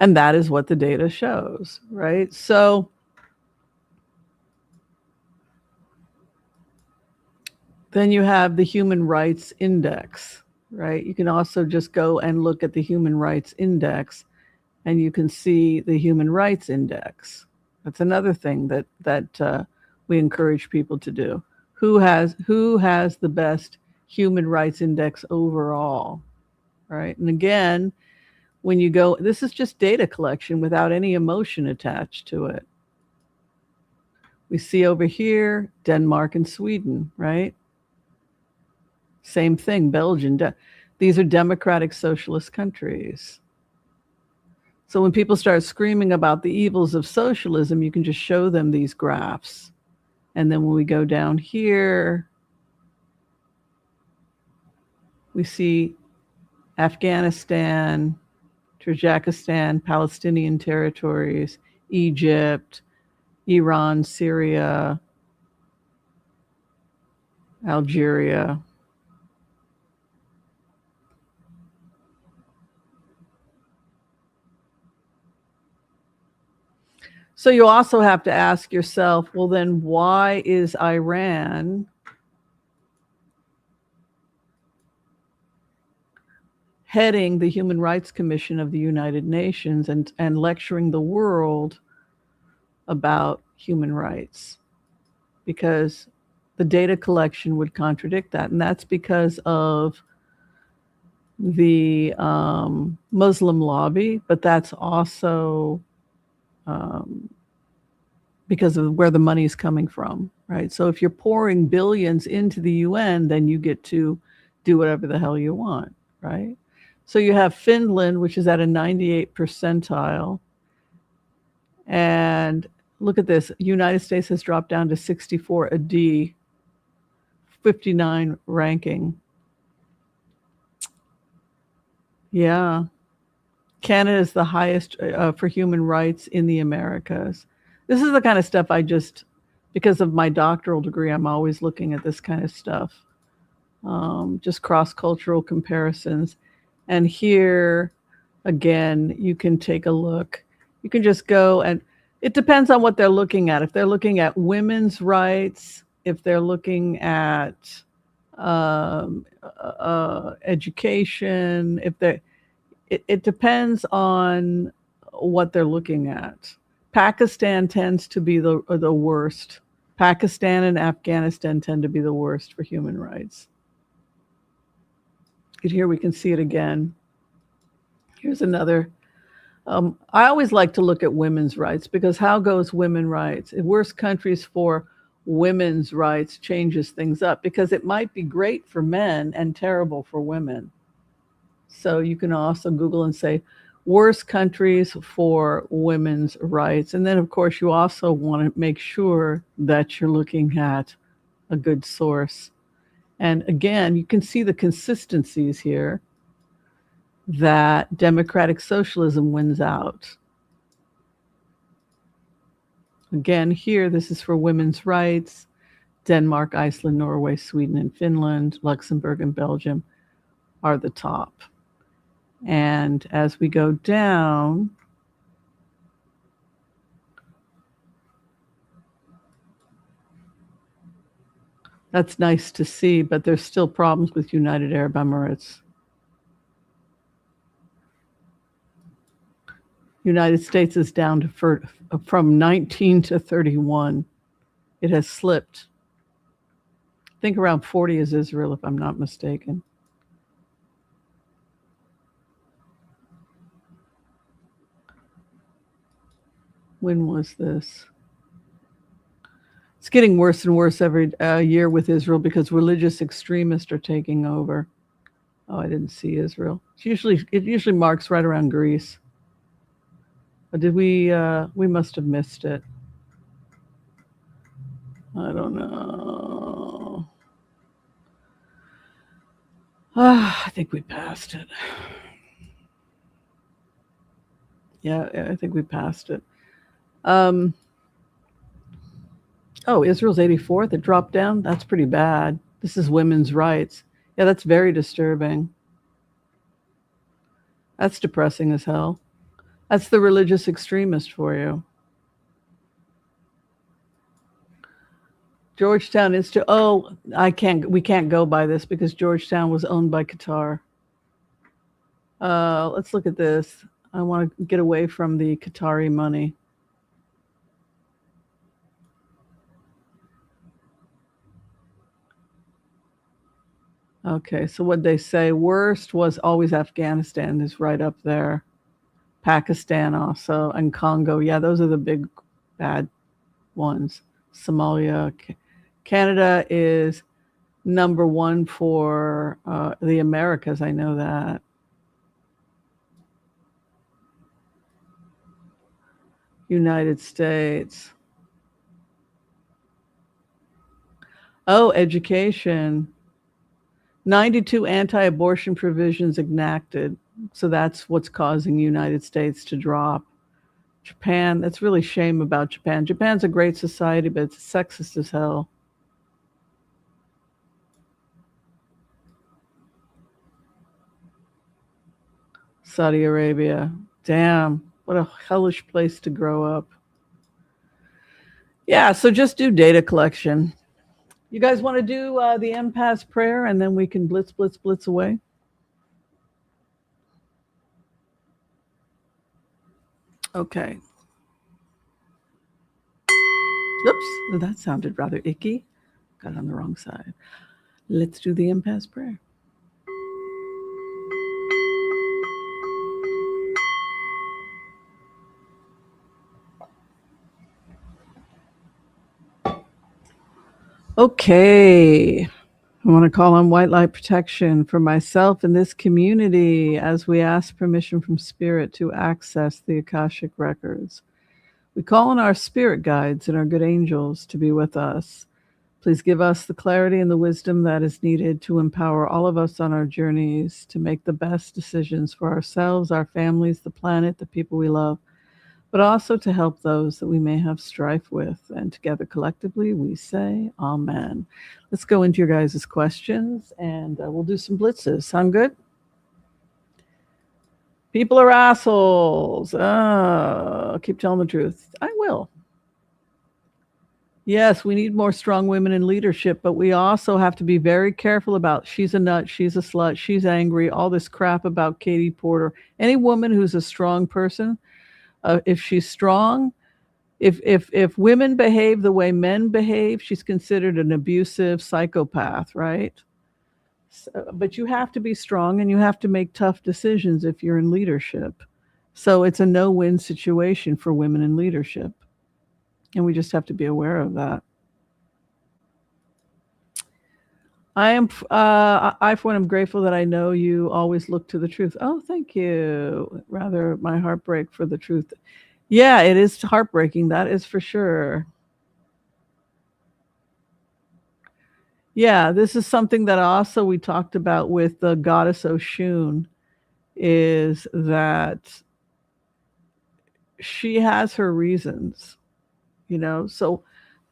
And that is what the data shows, right? So then you have the Human Rights Index, right? You can also just go and look at the Human Rights Index, and you can see the Human Rights Index. That's another thing that we encourage people to do. Who has the best Human Rights Index overall, right? And again, when you go, this is just data collection without any emotion attached to it. We see over here, Denmark and Sweden, right? Same thing, Belgium. These are democratic socialist countries. So when people start screaming about the evils of socialism, you can just show them these graphs. And then when we go down here, we see Afghanistan, Tajikistan, Palestinian territories, Egypt, Iran, Syria, Algeria. So you also have to ask yourself, well, then why is Iran heading the Human Rights Commission of the United Nations and lecturing the world about human rights? Because the data collection would contradict that. And that's because of the Muslim lobby, but that's also because of where the money is coming from, right? So if you're pouring billions into the UN, then you get to do whatever the hell you want, right? So you have Finland, which is at a 98 percentile. And look at this. United States has dropped down to 64, a D, 59 ranking. Yeah. Canada is the highest for human rights in the Americas. This is the kind of stuff because of my doctoral degree, I'm always looking at this kind of stuff. Just cross-cultural comparisons. And here, again, you can take a look. You can just go, and it depends on what they're looking at. If they're looking at women's rights, if they're looking at education, it depends on what they're looking at. Pakistan tends to be the worst. Pakistan and Afghanistan tend to be the worst for human rights. Here we can see it again. Here's another. I always like to look at women's rights, because how goes women's rights? Worst countries for women's rights changes things up, because it might be great for men and terrible for women. So you can also Google and say, worst countries for women's rights. And then, of course, you also want to make sure that you're looking at a good source. And again, you can see the consistencies here that democratic socialism wins out. Again, here, this is for women's rights. Denmark, Iceland, Norway, Sweden, and Finland, Luxembourg, and Belgium are the top. And as we go down, that's nice to see, but there's still problems with United Arab Emirates. United States is down to from 19 to 31. It has slipped. I think around 40 is Israel, if I'm not mistaken. When was this? It's getting worse and worse every year with Israel, because religious extremists are taking over. Oh, I didn't see Israel. It usually marks right around Greece. But did we must have missed it. I don't know. I think we passed it. Yeah, I think we passed it. Oh, Israel's 84th. It dropped down. That's pretty bad. This is women's rights. Yeah, that's very disturbing. That's depressing as hell. That's the religious extremist for you. Georgetown Institute. Oh, we can't go by this because Georgetown was owned by Qatar. Let's look at this. I want to get away from the Qatari money. Okay, so what they say, worst was always Afghanistan is right up there. Pakistan also, and Congo. Yeah, those are the big bad ones. Somalia. Canada is number one for the Americas. I know that. United States. Oh, education. 92 anti-abortion provisions enacted. So that's what's causing the United States to drop. Japan, that's really shame about Japan. Japan's a great society, but it's sexist as hell. Saudi Arabia. Damn, what a hellish place to grow up. Yeah, so just do data collection. You guys want to do the empath prayer, and then we can blitz, blitz, blitz away? Okay. Oops, that sounded rather icky. Got it on the wrong side. Let's do the empath prayer. Okay. I want to call on white light protection for myself and this community as we ask permission from Spirit to access the Akashic records. We call on our spirit guides and our good angels to be with us. Please give us the clarity and the wisdom that is needed to empower all of us on our journeys to make the best decisions for ourselves, our families, the planet, the people we love, but also to help those that we may have strife with. And together collectively, we say Amen. Let's go into your guys' questions, and we'll do some blitzes. Sound good? People are assholes. Keep telling the truth. I will. Yes, we need more strong women in leadership, but we also have to be very careful about she's a nut, she's a slut, she's angry, all this crap about Katie Porter. Any woman who's a strong person, if she's strong, if women behave the way men behave, she's considered an abusive psychopath, right? So, but you have to be strong and you have to make tough decisions if you're in leadership. So it's a no-win situation for women in leadership. And we just have to be aware of that. I, for one, am grateful that I know you always look to the truth. Oh, thank you. Rather, my heartbreak for the truth. Yeah, it is heartbreaking. That is for sure. Yeah, this is something that also we talked about with the goddess Oshun, is that she has her reasons, you know. So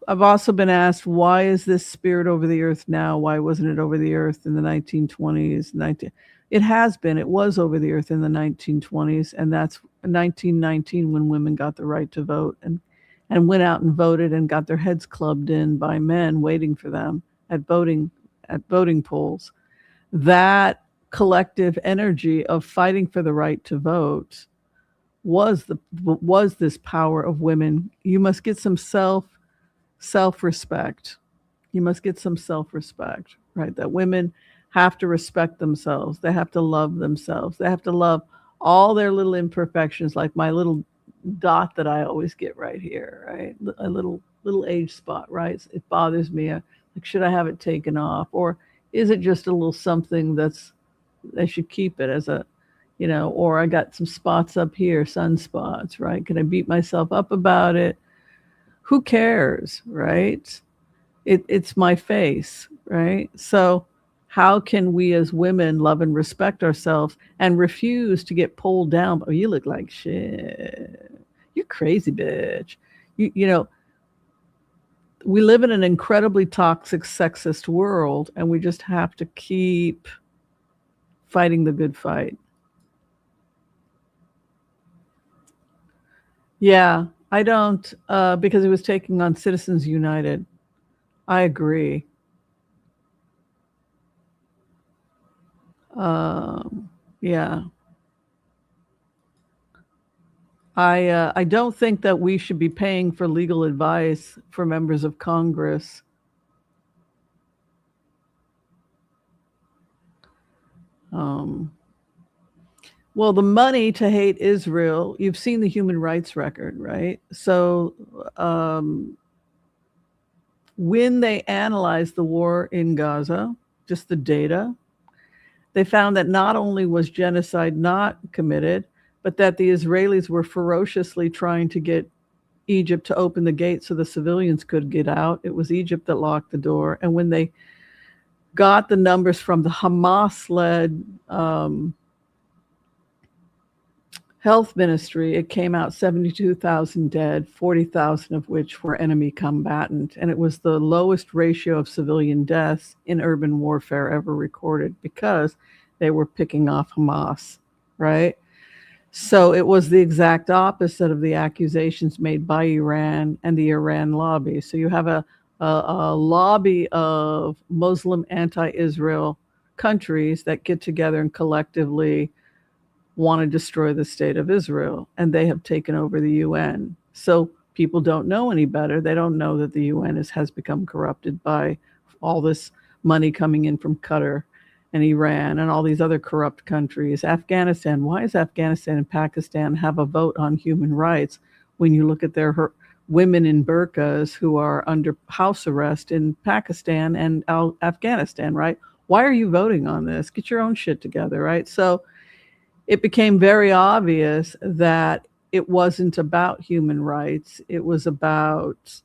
I've also been asked, why is this spirit over the earth now? Why wasn't it over the earth in the 1920s? It has been. It was over the earth in the 1920s, and that's 1919 when women got the right to vote and went out and voted and got their heads clubbed in by men waiting for them at voting polls. That collective energy of fighting for the right to vote was this power of women. You must get some self-respect. You must get some self-respect, right? That women have to respect themselves. They have to love themselves. They have to love all their little imperfections, like my little dot that I always get right here, right? A little age spot, right? It bothers me. Like, should I have it taken off? Or is it just a little something I should keep it as a, you know, or I got some spots up here, sunspots, right? Can I beat myself up about it? Who cares, right? It's my face, right? So how can we as women love and respect ourselves and refuse to get pulled down? Oh, you look like shit. You're crazy, bitch. You know, we live in an incredibly toxic, sexist world, and we just have to keep fighting the good fight. Yeah, I don't, because he was taking on Citizens United. I agree. Yeah. I don't think that we should be paying for legal advice for members of Congress. Well, the money to hate Israel, you've seen the human rights record, right? So when they analyzed the war in Gaza, just the data, they found that not only was genocide not committed, but that the Israelis were ferociously trying to get Egypt to open the gate so the civilians could get out. It was Egypt that locked the door. And when they got the numbers from the Hamas-led health ministry, it came out 72,000 dead, 40,000 of which were enemy combatant. And it was the lowest ratio of civilian deaths in urban warfare ever recorded because they were picking off Hamas, right? So it was the exact opposite of the accusations made by Iran and the Iran lobby. So you have a lobby of Muslim anti-Israel countries that get together and collectively want to destroy the state of Israel, and they have taken over the UN. So people don't know any better. They don't know that the UN has become corrupted by all this money coming in from Qatar and Iran and all these other corrupt countries. Afghanistan, why is Afghanistan and Pakistan have a vote on human rights when you look at their women in burqas who are under house arrest in Pakistan and Afghanistan, right? Why are you voting on this? Get your own shit together, right? So it became very obvious that it wasn't about human rights. It was about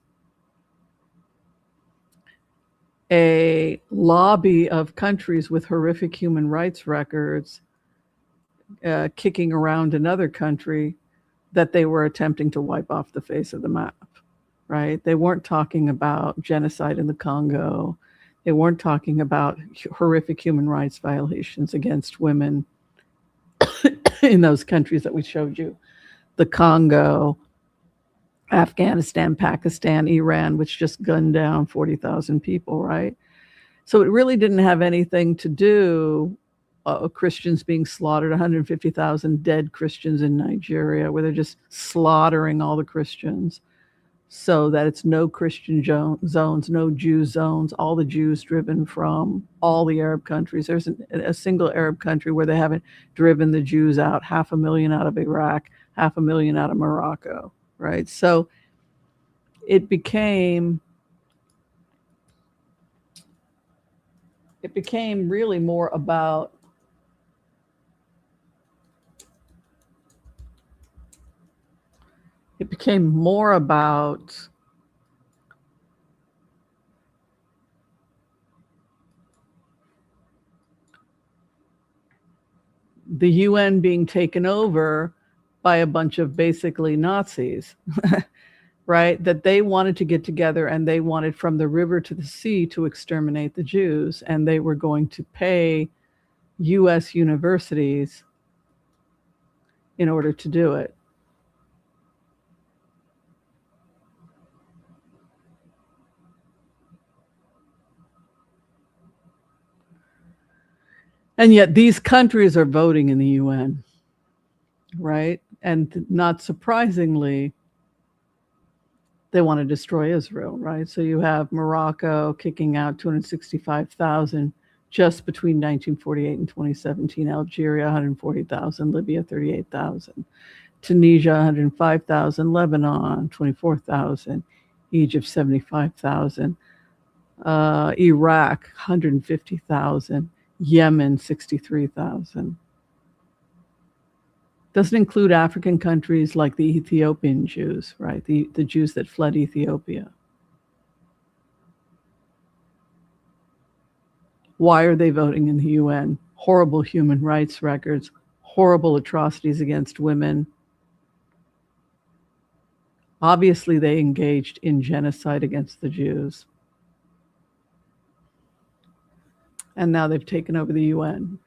a lobby of countries with horrific human rights records kicking around another country that they were attempting to wipe off the face of the map, right? They weren't talking about genocide in the Congo. They weren't talking about horrific human rights violations against women in those countries that we showed you. The Congo, Afghanistan, Pakistan, Iran, which just gunned down 40,000 people, right? So it really didn't have anything to do Christians being slaughtered, 150,000 dead Christians in Nigeria, where they're just slaughtering all the Christians so that it's no Christian zones, no Jew zones, all the Jews driven from all the Arab countries. There's a single Arab country where they haven't driven the Jews out, 500,000 out of Iraq, 500,000 out of Morocco, right? So it became really more about the UN being taken over by a bunch of basically Nazis, right? That they wanted to get together and they wanted from the river to the sea to exterminate the Jews, and they were going to pay US universities in order to do it. And yet these countries are voting in the UN, right? And not surprisingly, they want to destroy Israel, right? So you have Morocco kicking out 265,000 just between 1948 and 2017, Algeria 140,000, Libya 38,000, Tunisia 105,000, Lebanon 24,000, Egypt 75,000, Iraq 150,000, Yemen 63,000. Doesn't include African countries like the Ethiopian Jews, right? The Jews that fled Ethiopia. Why are they voting in the UN? Horrible human rights records, horrible atrocities against women. Obviously, they engaged in genocide against the Jews. And now they've taken over the UN.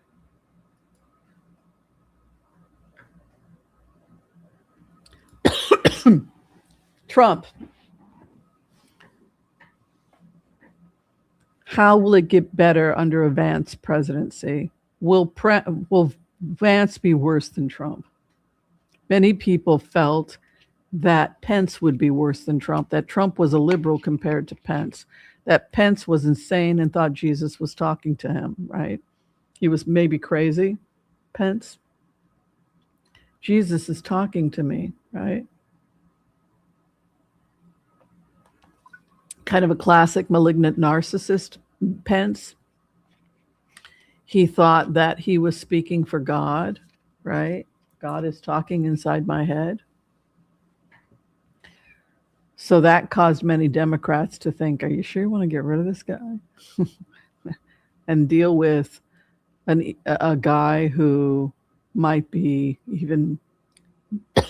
Trump. How will it get better under a Vance presidency? Will Vance be worse than Trump? Many people felt that Pence would be worse than Trump, that Trump was a liberal compared to Pence, that Pence was insane and thought Jesus was talking to him, right? He was maybe crazy, Pence. Jesus is talking to me, right? Kind of a classic malignant narcissist, Pence. He thought that he was speaking for God, right? God is talking inside my head. So that caused many Democrats to think, are you sure you want to get rid of this guy? And deal with a guy who might be even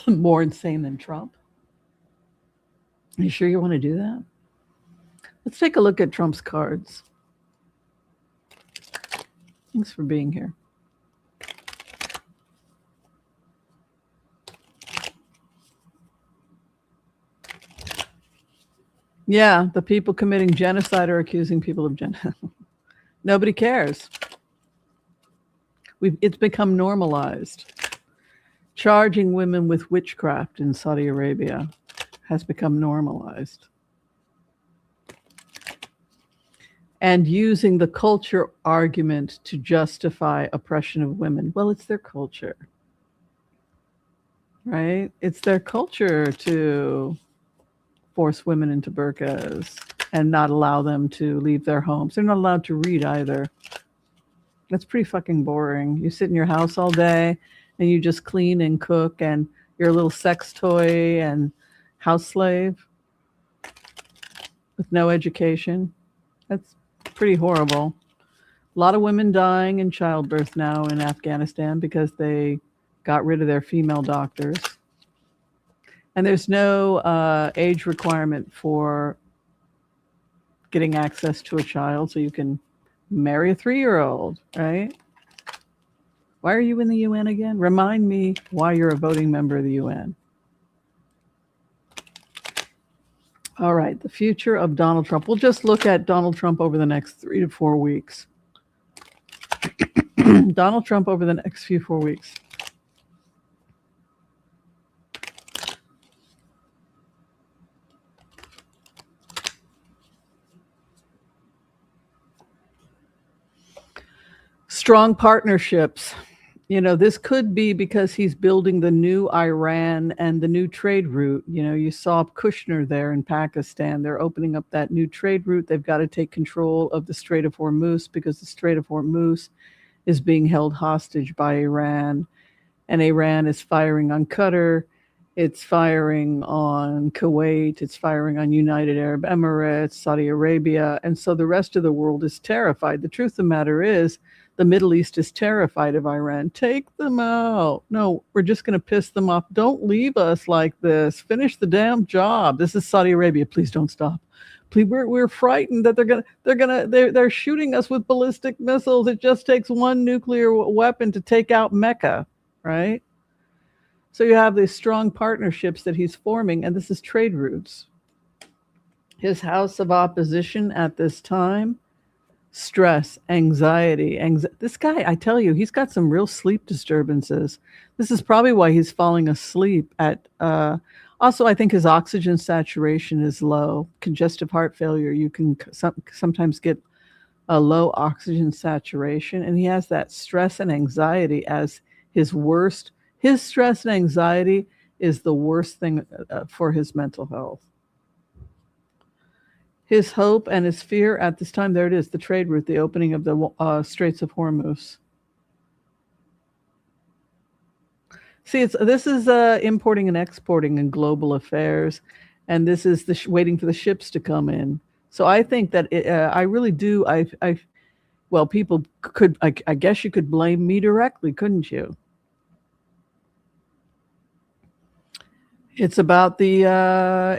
more insane than Trump? Are you sure you want to do that? Let's take a look at Trump's cards. Thanks for being here. Yeah, the people committing genocide are accusing people of genocide. Nobody cares. It's become normalized. Charging women with witchcraft in Saudi Arabia has become normalized. And using the culture argument to justify oppression of women. Well, it's their culture, right? It's their culture to force women into burqas and not allow them to leave their homes. They're not allowed to read either. That's pretty fucking boring. You sit in your house all day and you just clean and cook and you're a little sex toy and house slave with no education. That's pretty horrible. A lot of women dying in childbirth now in Afghanistan because they got rid of their female doctors. And there's no age requirement for getting access to a child, so you can marry a 3-year-old, right? Why are you in the UN again? Remind me why you're a voting member of the UN. All right, the future of Donald Trump. We'll just look at Donald Trump over the next 3 to 4 weeks. Donald Trump over the next 4 weeks. Strong partnerships. You know, this could be because he's building the new Iran and the new trade route. You know, you saw Kushner there in Pakistan. They're opening up that new trade route. They've got to take control of the Strait of Hormuz because the Strait of Hormuz is being held hostage by Iran. And Iran is firing on Qatar. It's firing on Kuwait. It's firing on United Arab Emirates, Saudi Arabia. And so the rest of the world is terrified. The truth of the matter is, the Middle East is terrified of Iran. Take them out. No, we're just going to piss them off. Don't leave us like this. Finish the damn job. This is Saudi Arabia. Please don't stop. Please, we're frightened that they're shooting us with ballistic missiles. It just takes one nuclear weapon to take out Mecca, right? So you have these strong partnerships that he's forming, and this is trade routes. His house of opposition at this time, stress, anxiety. This guy, I tell you, he's got some real sleep disturbances. This is probably why he's falling asleep at. Also, I think his oxygen saturation is low. Congestive heart failure, you can sometimes get a low oxygen saturation, and he has that stress and anxiety as his worst. His stress and anxiety is the worst thing for his mental health. His hope and his fear at this time, there it is, the trade route, the opening of the Straits of Hormuz. See, this is importing and exporting in global affairs, and this is waiting for the ships to come in. So I think that I really do. Well, people could. I guess you could blame me directly, couldn't you? It's about the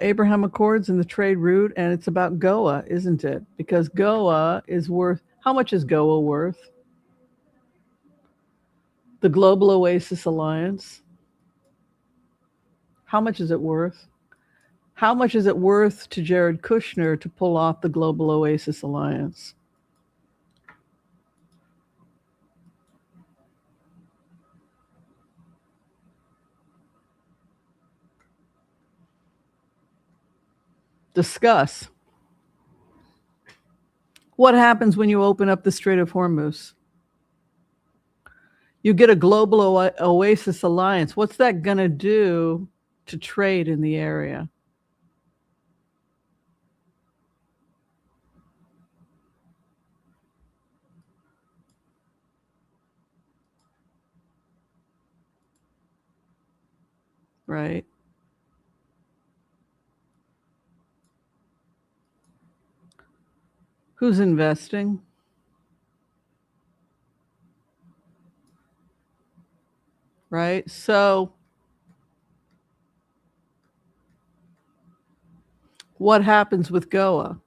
Abraham Accords and the trade route, and it's about Goa, isn't it? Because Goa is worth, how much is Goa worth? The Global Oasis Alliance. How much is it worth? How much is it worth to Jared Kushner to pull off the Global Oasis Alliance? Discuss. What happens when you open up the Strait of Hormuz? You get a global Oasis alliance. What's that going to do to trade in the area? Right? Who's investing? Right? So what happens with Goa?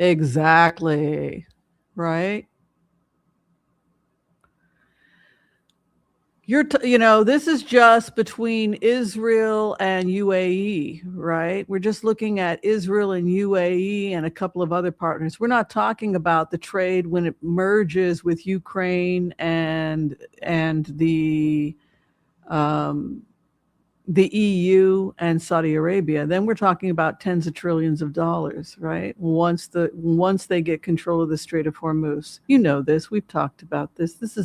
Exactly. Right? This is just between Israel and UAE, right? We're just looking at Israel and UAE and a couple of other partners. We're not talking about the trade when it merges with Ukraine and the EU and Saudi Arabia. Then we're talking about tens of trillions of dollars, right? Once they get control of the Strait of Hormuz. You know this. We've talked about this. This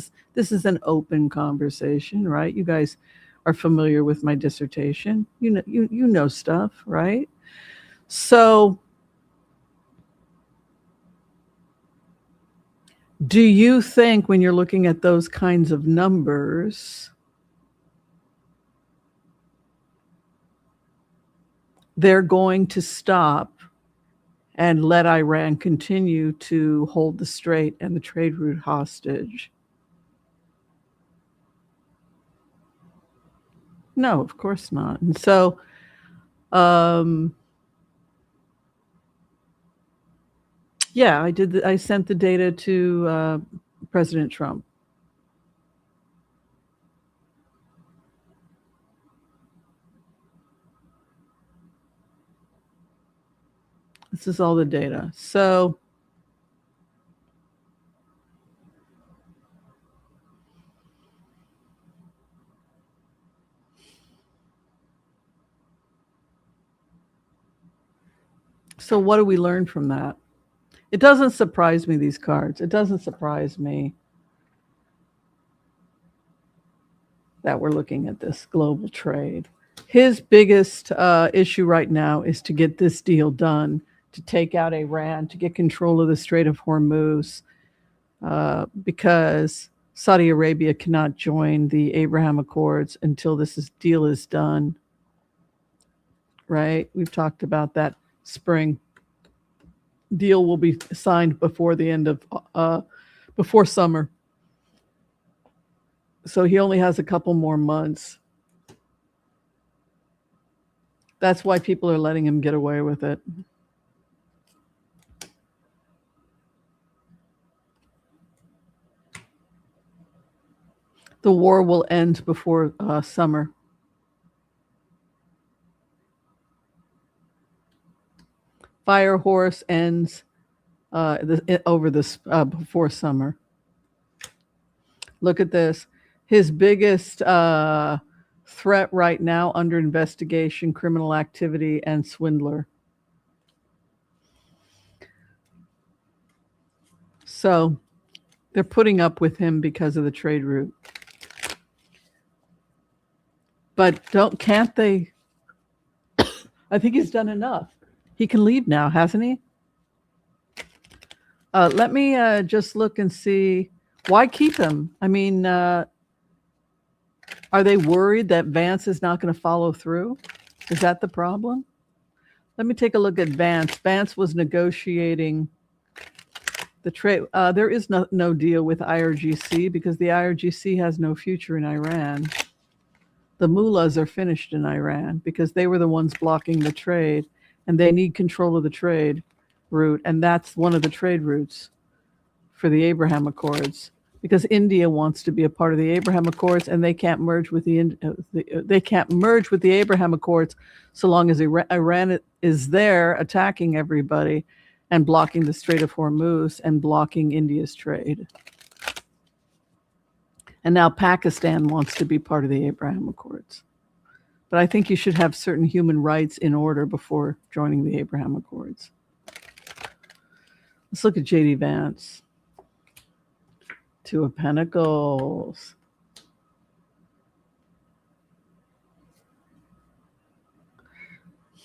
is an open conversation, right? You guys are familiar with my dissertation. You know stuff, right? So do you think when you're looking at those kinds of numbers, they're going to stop and let Iran continue to hold the strait and the trade route hostage? No, of course not. And so, yeah, I sent the data to President Trump. This is all the data. So what do we learn from that? It doesn't surprise me, these cards. It doesn't surprise me that we're looking at this global trade. His biggest issue right now is to get this deal done, to take out Iran, to get control of the Strait of Hormuz, because Saudi Arabia cannot join the Abraham Accords until this deal is done. Right? We've talked about that. Spring deal will be signed before the end of before summer. So he only has a couple more months. That's why people are letting him get away with it. The war will end before summer. Fire horse ends before summer. Look at this. His biggest threat right now under investigation, criminal activity, and swindler. So they're putting up with him because of the trade route. But can't they? I think he's done enough. He can leave now, hasn't he? Let me just look and see. Why keep him? I mean, are they worried that Vance is not going to follow through? Is that the problem? Let me take a look at Vance. Vance was negotiating the trade. There is no deal with IRGC because the IRGC has no future in Iran. The mullahs are finished in Iran because they were the ones blocking the trade, and they need control of the trade route, and that's one of the trade routes for the Abraham Accords, because India wants to be a part of the Abraham Accords, and they can't merge with the Abraham Accords so long as Iran is there attacking everybody and blocking the Strait of Hormuz and blocking India's trade. And now Pakistan wants to be part of the Abraham Accords. But I think you should have certain human rights in order before joining the Abraham Accords. Let's look at J.D. Vance. Two of Pentacles.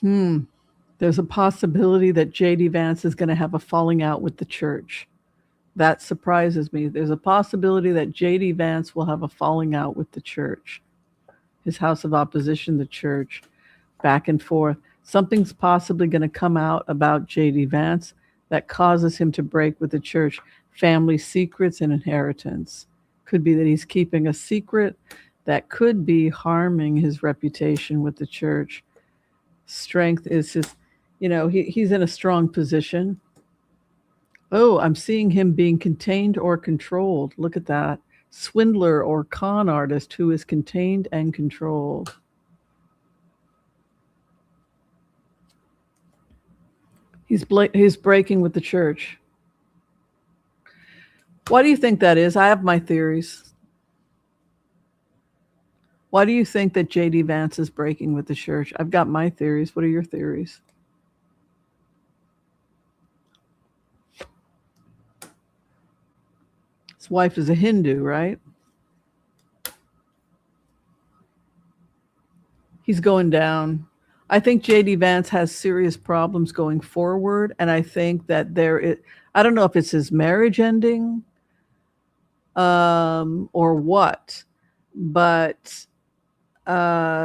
There's a possibility that J.D. Vance is going to have a falling out with the church. That surprises me. There's a possibility that J.D. Vance will have a falling out with the church. His house of opposition, the church, back and forth. Something's possibly going to come out about J.D. Vance that causes him to break with the church. Family secrets and inheritance. Could be that he's keeping a secret that could be harming his reputation with the church. Strength is his, he's in a strong position. Oh, I'm seeing him being contained or controlled. Look at that. swindler or con artist who is contained and controlled. He's breaking with the church. Why do you think that is? I have my theories. Why do you think that J.D. Vance is breaking with the church? I've got my theories. What are your theories? His wife is a Hindu, right? He's going down. I think J.D. Vance has serious problems going forward, and I think that I don't know if it's his marriage ending or what, but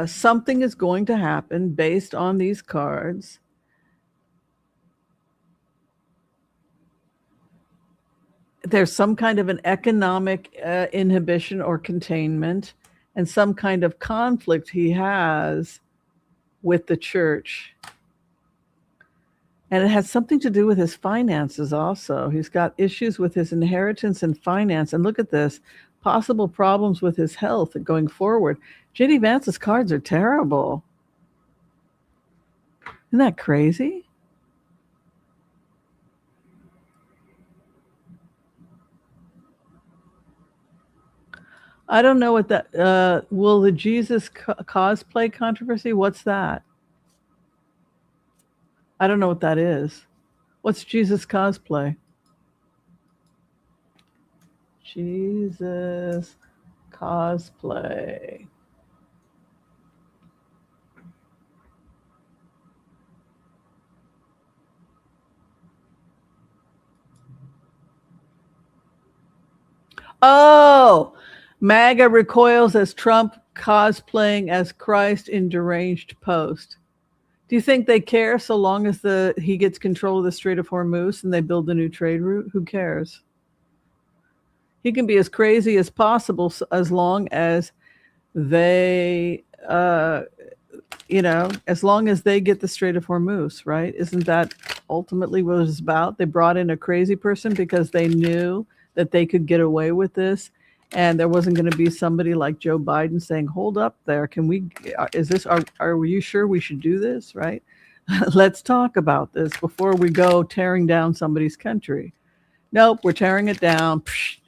something is going to happen based on these cards. There's some kind of an economic inhibition or containment and some kind of conflict he has with the church. And it has something to do with his finances also. He's got issues with his inheritance and finance. And look at this, possible problems with his health going forward. J.D. Vance's cards are terrible. Isn't that crazy? I don't know what that, will the Jesus cosplay controversy, what's that? I don't know what that is. What's Jesus cosplay? Jesus cosplay. Oh, MAGA recoils as Trump cosplaying as Christ in deranged post. Do you think they care so long as he gets control of the Strait of Hormuz and they build a new trade route? Who cares? He can be as crazy as possible as long as they, as long as they get the Strait of Hormuz, right? Isn't that ultimately what it's about? They brought in a crazy person because they knew that they could get away with this. And there wasn't going to be somebody like Joe Biden saying, hold up there. Are you sure we should do this? Right? Let's talk about this before we go tearing down somebody's country. Nope, we're tearing it down. Psh,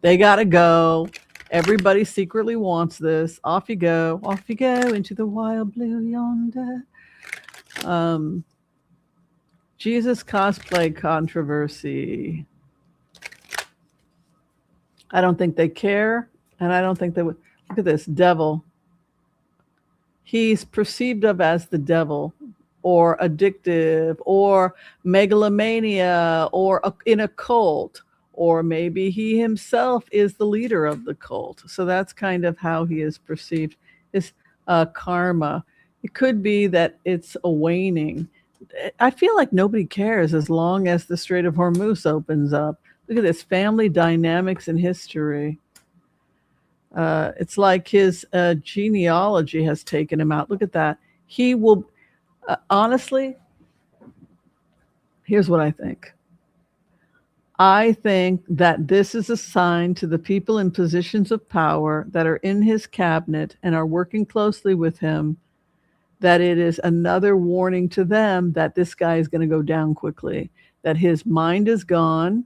they got to go. Everybody secretly wants this. Off you go into the wild blue yonder. Jesus cosplay controversy. I don't think they care, and I don't think they would. Look at this, devil. He's perceived of as the devil, or addictive, or megalomania, or in a cult, or maybe he himself is the leader of the cult. So that's kind of how he is perceived. His karma. It could be that it's a waning. I feel like nobody cares as long as the Strait of Hormuz opens up. Look at this, family dynamics in history. It's like his genealogy has taken him out. Look at that. He will, honestly, here's what I think. I think that this is a sign to the people in positions of power that are in his cabinet and are working closely with him, that it is another warning to them that this guy is going to go down quickly, that his mind is gone,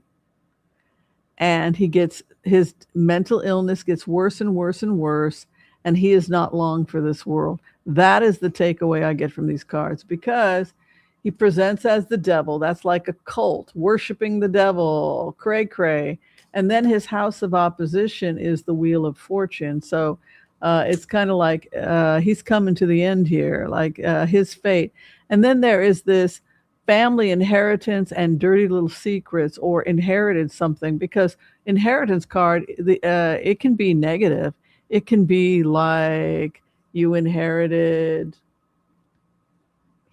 and his mental illness gets worse and worse and worse, and he is not long for this world. That is the takeaway I get from these cards, because he presents as the devil. That's like a cult, worshiping the devil, cray cray. And then his house of opposition is the Wheel of Fortune. So it's kind of like he's coming to the end here, like his fate. And then there is this family inheritance and dirty little secrets, or inherited something, because inheritance card, it can be negative. It can be like you inherited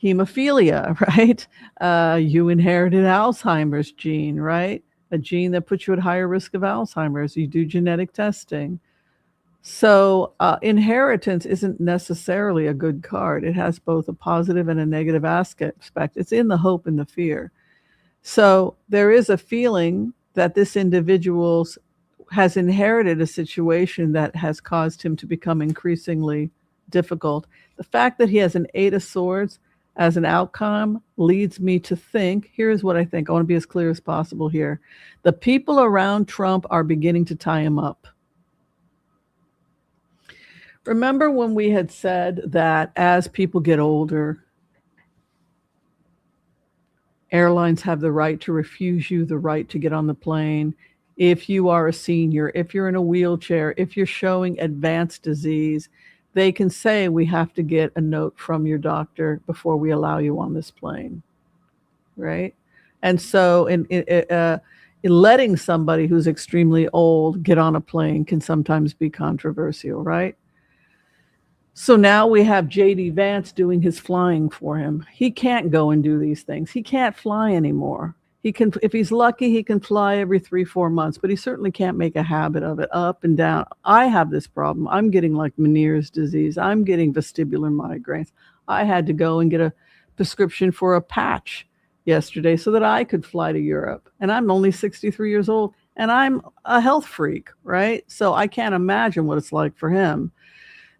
hemophilia, right? You inherited Alzheimer's gene, right? A gene that puts you at higher risk of Alzheimer's. You do genetic testing. So inheritance isn't necessarily a good card. It has both a positive and a negative aspect. It's in the hope and the fear. So there is a feeling that this individual's has inherited a situation that has caused him to become increasingly difficult. The fact that he has an 8 of Swords as an outcome leads me to think, here's what I think. I want to be as clear as possible here. The people around Trump are beginning to tie him up. Remember when we had said that as people get older, airlines have the right to refuse you the right to get on the plane. If you are a senior, if you're in a wheelchair, if you're showing advanced disease, they can say we have to get a note from your doctor before we allow you on this plane, right? And so in letting somebody who's extremely old get on a plane can sometimes be controversial, right? So now we have J.D. Vance doing his flying for him. He can't go and do these things. He can't fly anymore. He can, if he's lucky, he can fly every 3-4 months, but he certainly can't make a habit of it, up and down. I have this problem. I'm getting like Meniere's disease. I'm getting vestibular migraines. I had to go and get a prescription for a patch yesterday so that I could fly to Europe. And I'm only 63 years old, and I'm a health freak, right? So I can't imagine what it's like for him.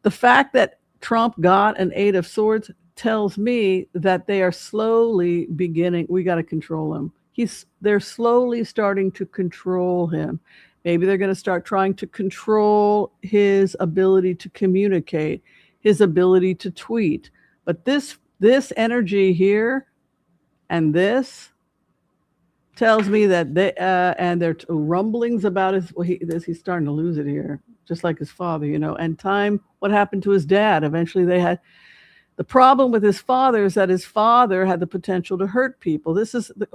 The fact that Trump got an 8 of Swords tells me that they are slowly beginning. We got to control him. They're slowly starting to control him. Maybe they're going to start trying to control his ability to communicate, his ability to tweet. But this energy here and this tells me that and their rumblings about he's starting to lose it here, just like his father, and time, what happened to his dad? Eventually the problem with his father is that his father had the potential to hurt people.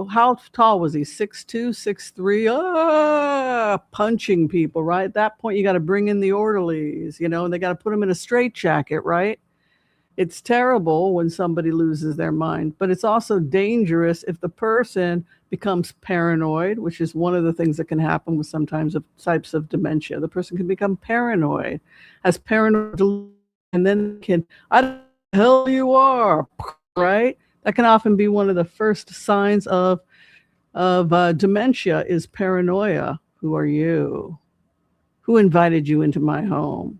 How tall was he? 6'2", 6'3", punching people, right? At that point, you got to bring in the orderlies, and they got to put him in a straitjacket, right? It's terrible when somebody loses their mind, but it's also dangerous if the person becomes paranoid, which is one of the things that can happen with sometimes of types of dementia. The person can become paranoid, has paranoid, and then I don't know who the hell you are, right? That can often be one of the first signs of dementia is paranoia. Who are you? Who invited you into my home?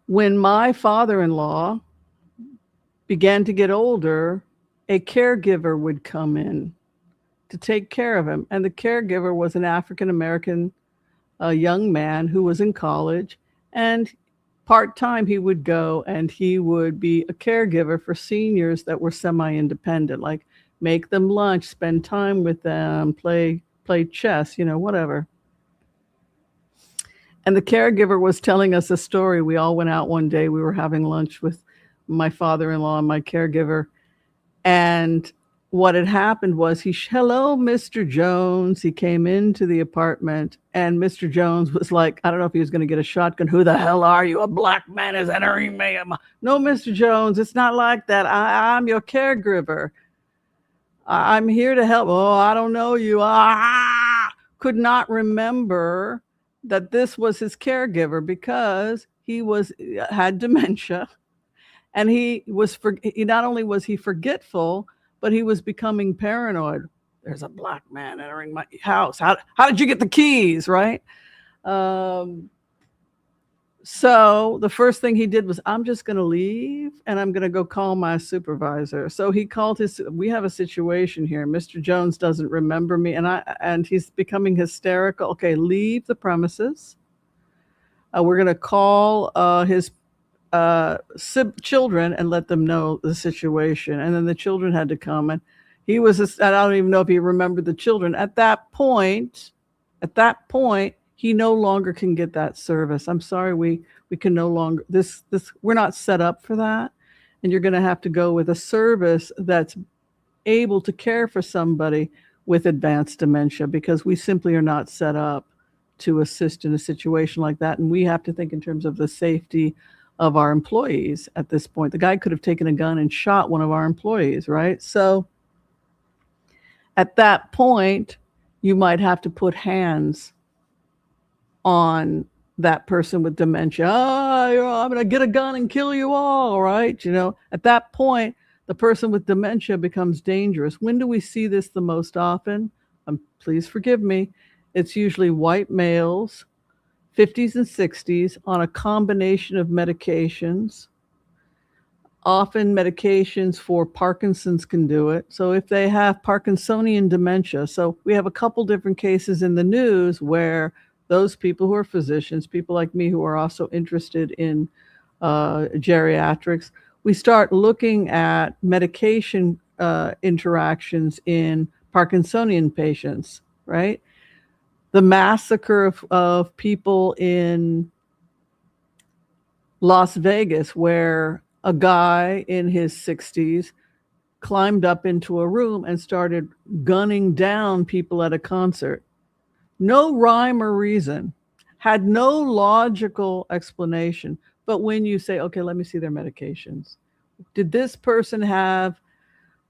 When my father-in-law began to get older, a caregiver would come in to take care of him. And the caregiver was an African-American young man who was in college. And part-time he would go and he would be a caregiver for seniors that were semi-independent, like make them lunch, spend time with them, play chess, whatever. And the caregiver was telling us a story. We all went out one day. We were having lunch with my father-in-law and my caregiver. And what had happened was hello, Mr. Jones. He came into the apartment and Mr. Jones was like, I don't know if he was going to get a shotgun. Who the hell are you? A black man is entering me. No, Mr. Jones, it's not like that. I'm your caregiver. I'm here to help. Oh, I don't know you. Could not remember that this was his caregiver because he had dementia, and not only was he forgetful, but he was becoming paranoid. There's a black man entering my house. How did you get the keys, right? So the first thing he did was, I'm just going to leave and I'm going to go call my supervisor. So he called we have a situation here. Mr. Jones doesn't remember me and he's becoming hysterical. Okay, leave the premises. We're going to call his children and let them know the situation. And then the children had to come, and I don't even know if he remembered the children. At that point, he no longer can get that service. I'm sorry, we can no longer, we're not set up for that. And you're going to have to go with a service that's able to care for somebody with advanced dementia, because we simply are not set up to assist in a situation like that. And we have to think in terms of the safety of our employees at this point. The guy could have taken a gun and shot one of our employees, right? So at that point, you might have to put hands on that person with dementia. I'm going to get a gun and kill you all, right? At that point, the person with dementia becomes dangerous. When do we see this the most often? Please forgive me. It's usually white males, 50s and 60s, on a combination of medications. Often medications for Parkinson's can do it. So if they have Parkinsonian dementia, so we have a couple different cases in the news where those people who are physicians, people like me who are also interested in geriatrics, we start looking at medication interactions in Parkinsonian patients, right? The massacre of people in Las Vegas, where a guy in his 60s climbed up into a room and started gunning down people at a concert. No rhyme or reason, had no logical explanation. But when you say, okay, let me see their medications. Did this person have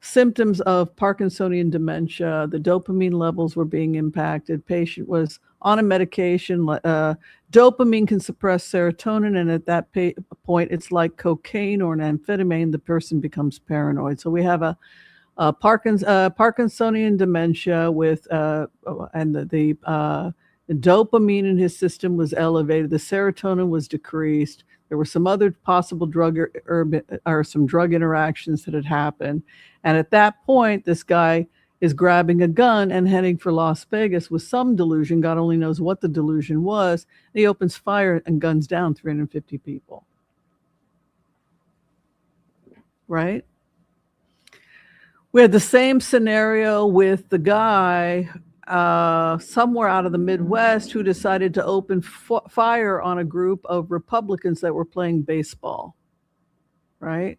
symptoms of Parkinsonian dementia? The dopamine levels were being impacted. Patient was on a medication. Dopamine can suppress serotonin, and at that point, it's like cocaine or an amphetamine. The person becomes paranoid. So we have a Parkinsonian dementia with, and the dopamine in his system was elevated. The serotonin was decreased. There were some other possible drug or some drug interactions that had happened. And at that point, this guy is grabbing a gun and heading for Las Vegas with some delusion. God only knows what the delusion was. And he opens fire and guns down 350 people. Right? We had the same scenario with the guy somewhere out of the Midwest who decided to open fire on a group of Republicans that were playing baseball, right?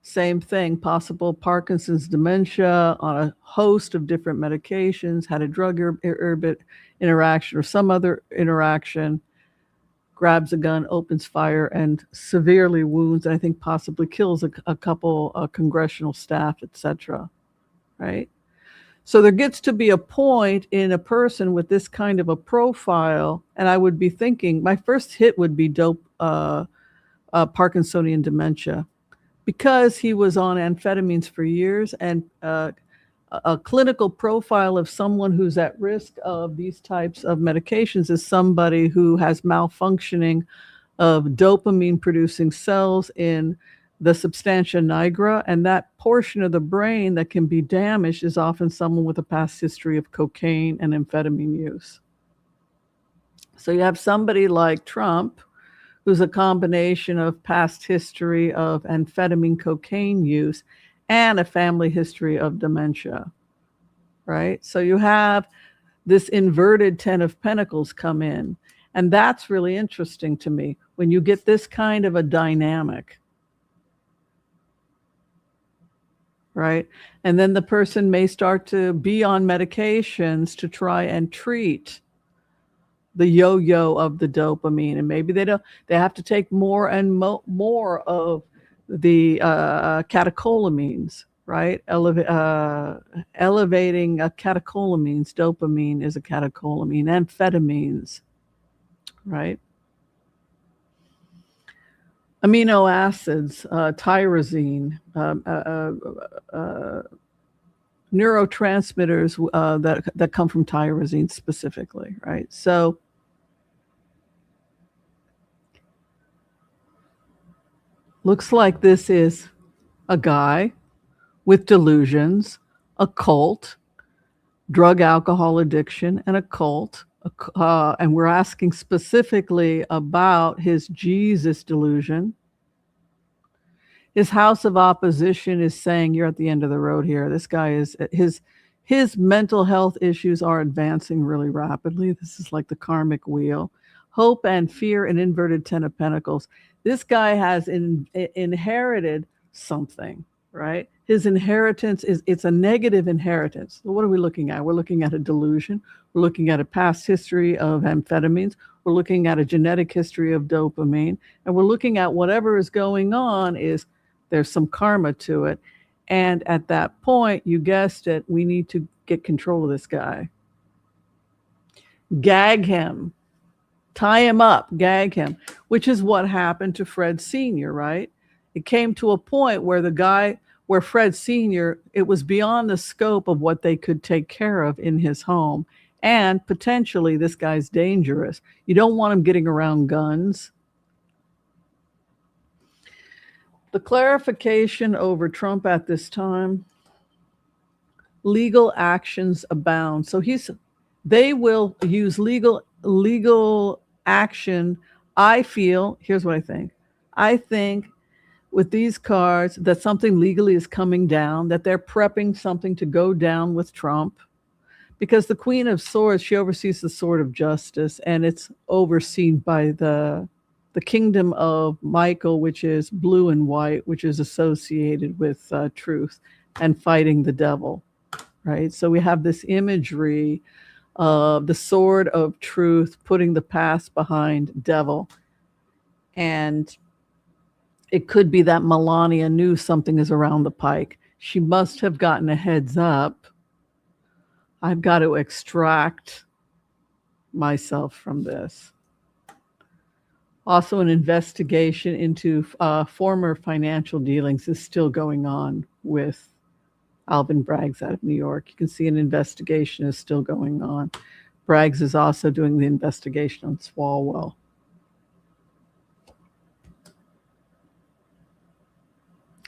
Same thing, possible Parkinson's dementia on a host of different medications, had a drug interaction or some other interaction, grabs a gun, opens fire, and severely wounds, and I think possibly kills a couple congressional staff, etc., right? So there gets to be a point in a person with this kind of a profile, and I would be thinking, my first hit would be Parkinsonian dementia, because he was on amphetamines for years, and a clinical profile of someone who's at risk of these types of medications is somebody who has malfunctioning of dopamine producing cells in the substantia nigra, and that portion of the brain that can be damaged is often someone with a past history of cocaine and amphetamine use. So you have somebody like Trump, who's a combination of past history of amphetamine cocaine use and a family history of dementia, right? So you have this inverted 10 of Pentacles come in, and that's really interesting to me when you get this kind of a dynamic, right? And then the person may start to be on medications to try and treat the yo-yo of the dopamine, and maybe they have to take more and more of the catecholamines, right? Elevating catecholamines. Dopamine is a catecholamine. Amphetamines, right? Amino acids, tyrosine, neurotransmitters that come from tyrosine specifically, right? So looks like this is a guy with delusions, a cult, drug alcohol addiction, and a cult. And we're asking specifically about his Jesus delusion. His house of opposition is saying, you're at the end of the road here. This guy is, his mental health issues are advancing really rapidly. This is like the karmic wheel. Hope and fear, and inverted 10 of Pentacles. This guy has inherited something, right? His inheritance it's a negative inheritance. So what are we looking at? We're looking at a delusion. We're looking at a past history of amphetamines. We're looking at a genetic history of dopamine. And we're looking at whatever is going on is there's some karma to it. And at that point, you guessed it, we need to get control of this guy. Gag him. Tie him up, gag him, which is what happened to Fred Sr., right? It came to a point where Fred Sr., it was beyond the scope of what they could take care of in his home. And potentially this guy's dangerous. You don't want him getting around guns. The clarification over Trump at this time, legal actions abound. So they will use legal action. I feel, here's what I think. I think with these cards that something legally is coming down, that they're prepping something to go down with Trump. Because the Queen of Swords, she oversees the sword of justice, and it's overseen by the kingdom of Michael, which is blue and white, which is associated with truth and fighting the devil, right? So we have this imagery of the sword of truth, putting the past behind devil. And it could be that Melania knew something is around the pike. She must have gotten a heads up. I've got to extract myself from this. Also, an investigation into former financial dealings is still going on with Alvin Braggs out of New York. You can see an investigation is still going on. Braggs is also doing the investigation on Swalwell.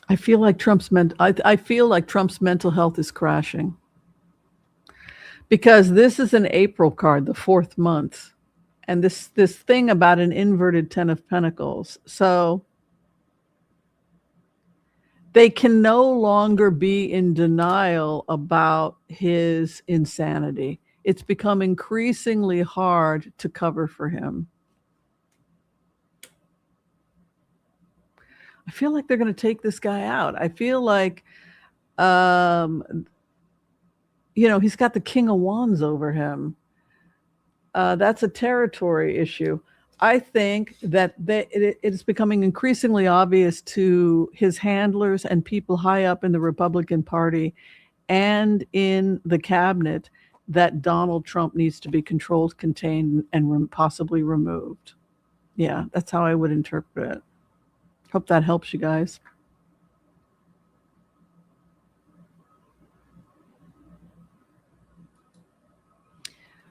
I feel like Trump's mental health is crashing. Because this is an April card, the 4th month, and this thing about an inverted 10 of Pentacles. So they can no longer be in denial about his insanity. It's become increasingly hard to cover for him. I feel like they're going to take this guy out. I feel like he's got the King of Wands over him. That's a territory issue. I think that it's becoming increasingly obvious to his handlers and people high up in the Republican Party and in the cabinet that Donald Trump needs to be controlled, contained, and possibly removed. Yeah, that's how I would interpret it. Hope that helps you guys.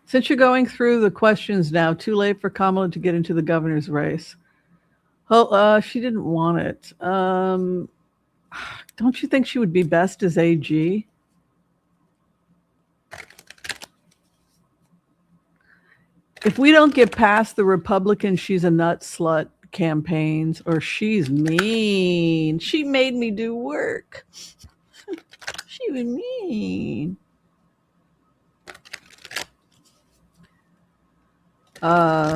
Since you're going through the questions now, too late for Kamala to get into the governor's race. Oh, she didn't want it. Don't you think she would be best as AG? If we don't get past the Republican she's a nut slut campaigns, or she's mean, she made me do work. She was mean. I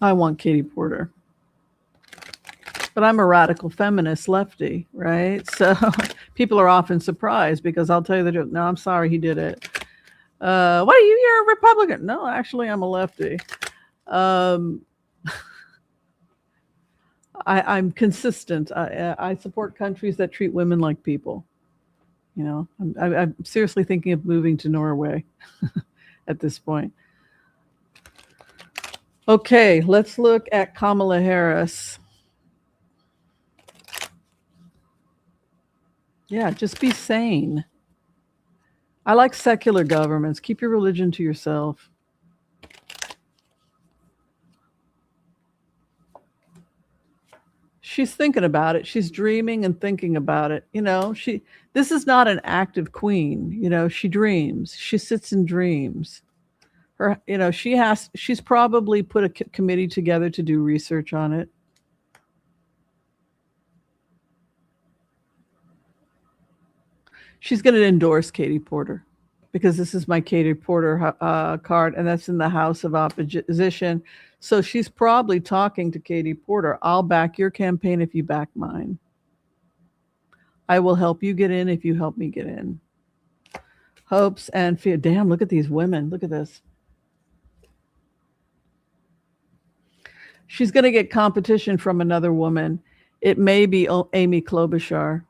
want Katie Porter. But I'm a radical feminist lefty, right? So people are often surprised because I'll tell you the truth. No, I'm sorry he did it. What are you? You're a Republican. No, actually, I'm a lefty. I'm consistent. I support countries that treat women like people. You know, I'm seriously thinking of moving to Norway at this point. Okay, let's look at Kamala Harris. Yeah, just be sane. I like secular governments. Keep your religion to yourself. She's thinking about it. She's dreaming and thinking about it. You know, this is not an active queen. You know, she dreams. She sits and dreams. She's probably put a committee together to do research on it. She's going to endorse Katie Porter because this is my Katie Porter card, and that's in the House of Opposition. So she's probably talking to Katie Porter. I'll back your campaign if you back mine. I will help you get in if you help me get in. Hopes and fear. Damn, look at these women. Look at this. She's going to get competition from another woman. It may be Amy Klobuchar.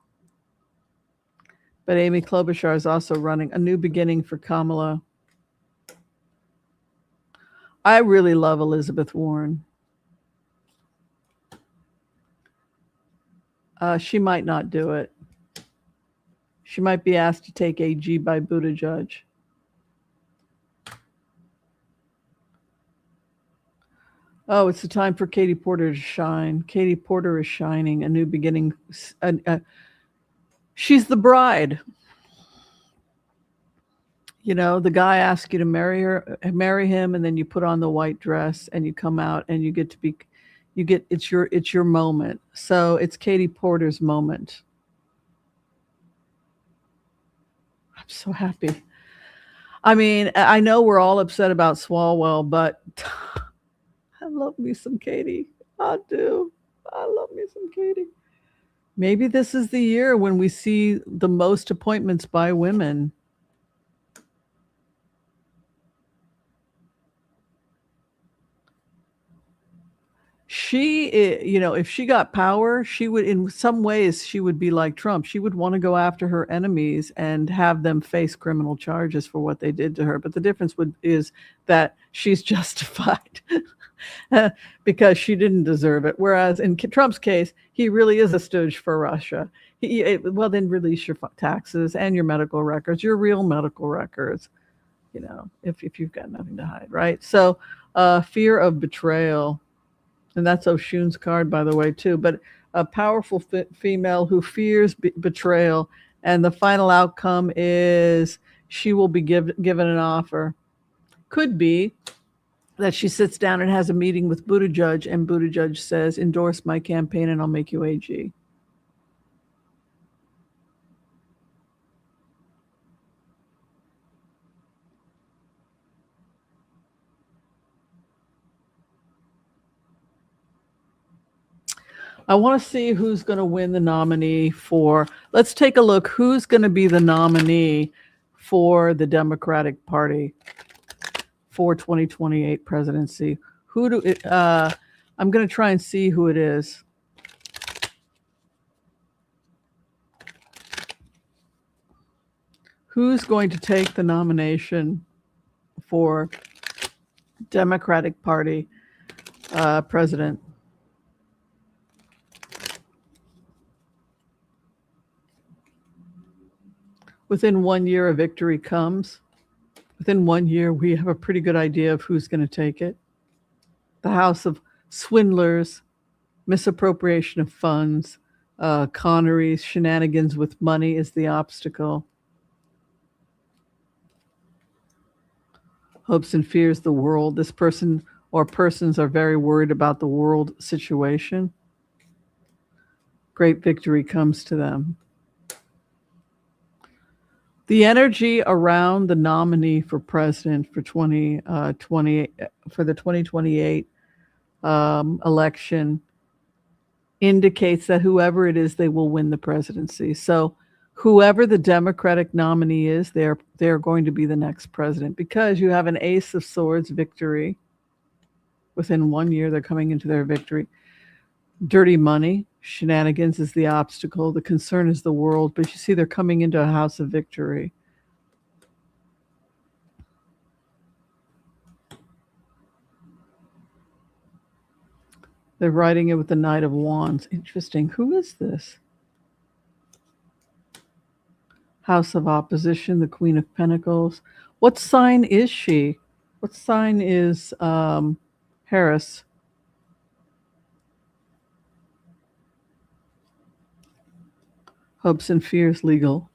But Amy Klobuchar is also running a new beginning for Kamala. I really love Elizabeth Warren. She might not do it. She might be asked to take AG by Buttigieg. Oh, it's the time for Katie Porter to shine. Katie Porter is shining, a new beginning. She's the bride. You know, the guy asks you to marry him, and then you put on the white dress and you come out and you get to be, it's your moment. So it's Katie Porter's moment. I'm so happy. I mean, I know we're all upset about Swalwell, but I love me some Katie. I do. I love me some Katie. Maybe this is the year when we see the most appointments by women. She, you know, if she got power, she would, in some ways, she would be like Trump. She would want to go after her enemies and have them face criminal charges for what they did to her. But the difference is that she's justified because she didn't deserve it. Whereas in Trump's case, he really is a stooge for Russia. Well, then release your taxes and your medical records, your real medical records, you know, if you've got nothing to hide, right? So fear of betrayal. And that's Oshun's card, by the way, too. But a powerful female who fears betrayal. And the final outcome is she will be given an offer. Could be that she sits down and has a meeting with Buttigieg, and Buttigieg says, endorse my campaign and I'll make you AG. I want to see who's going to win the nominee for, let's take a look. Who's going to be the nominee for the Democratic Party for 2028 presidency? I'm going to try and see who it is. Who's going to take the nomination for Democratic Party president? Within 1 year, a victory comes. Within 1 year, we have a pretty good idea of who's going to take it. The House of Swindlers, misappropriation of funds, conneries, shenanigans with money is the obstacle. Hopes and fears the world. This person or persons are very worried about the world situation. Great victory comes to them. The energy around the nominee for president for 2020 for the 2028 election indicates that whoever it is, they will win the presidency. So whoever the Democratic nominee is, they're going to be the next president, because you have an Ace of Swords victory. Within 1 year, they're coming into their victory. Dirty money, shenanigans is the obstacle. The concern is the world, but you see they're coming into a house of victory. They're writing it with the Knight of Wands. Interesting. Who is this? House of Opposition, the Queen of Pentacles. What sign is she? What sign is Harris? Hopes and fears, legal.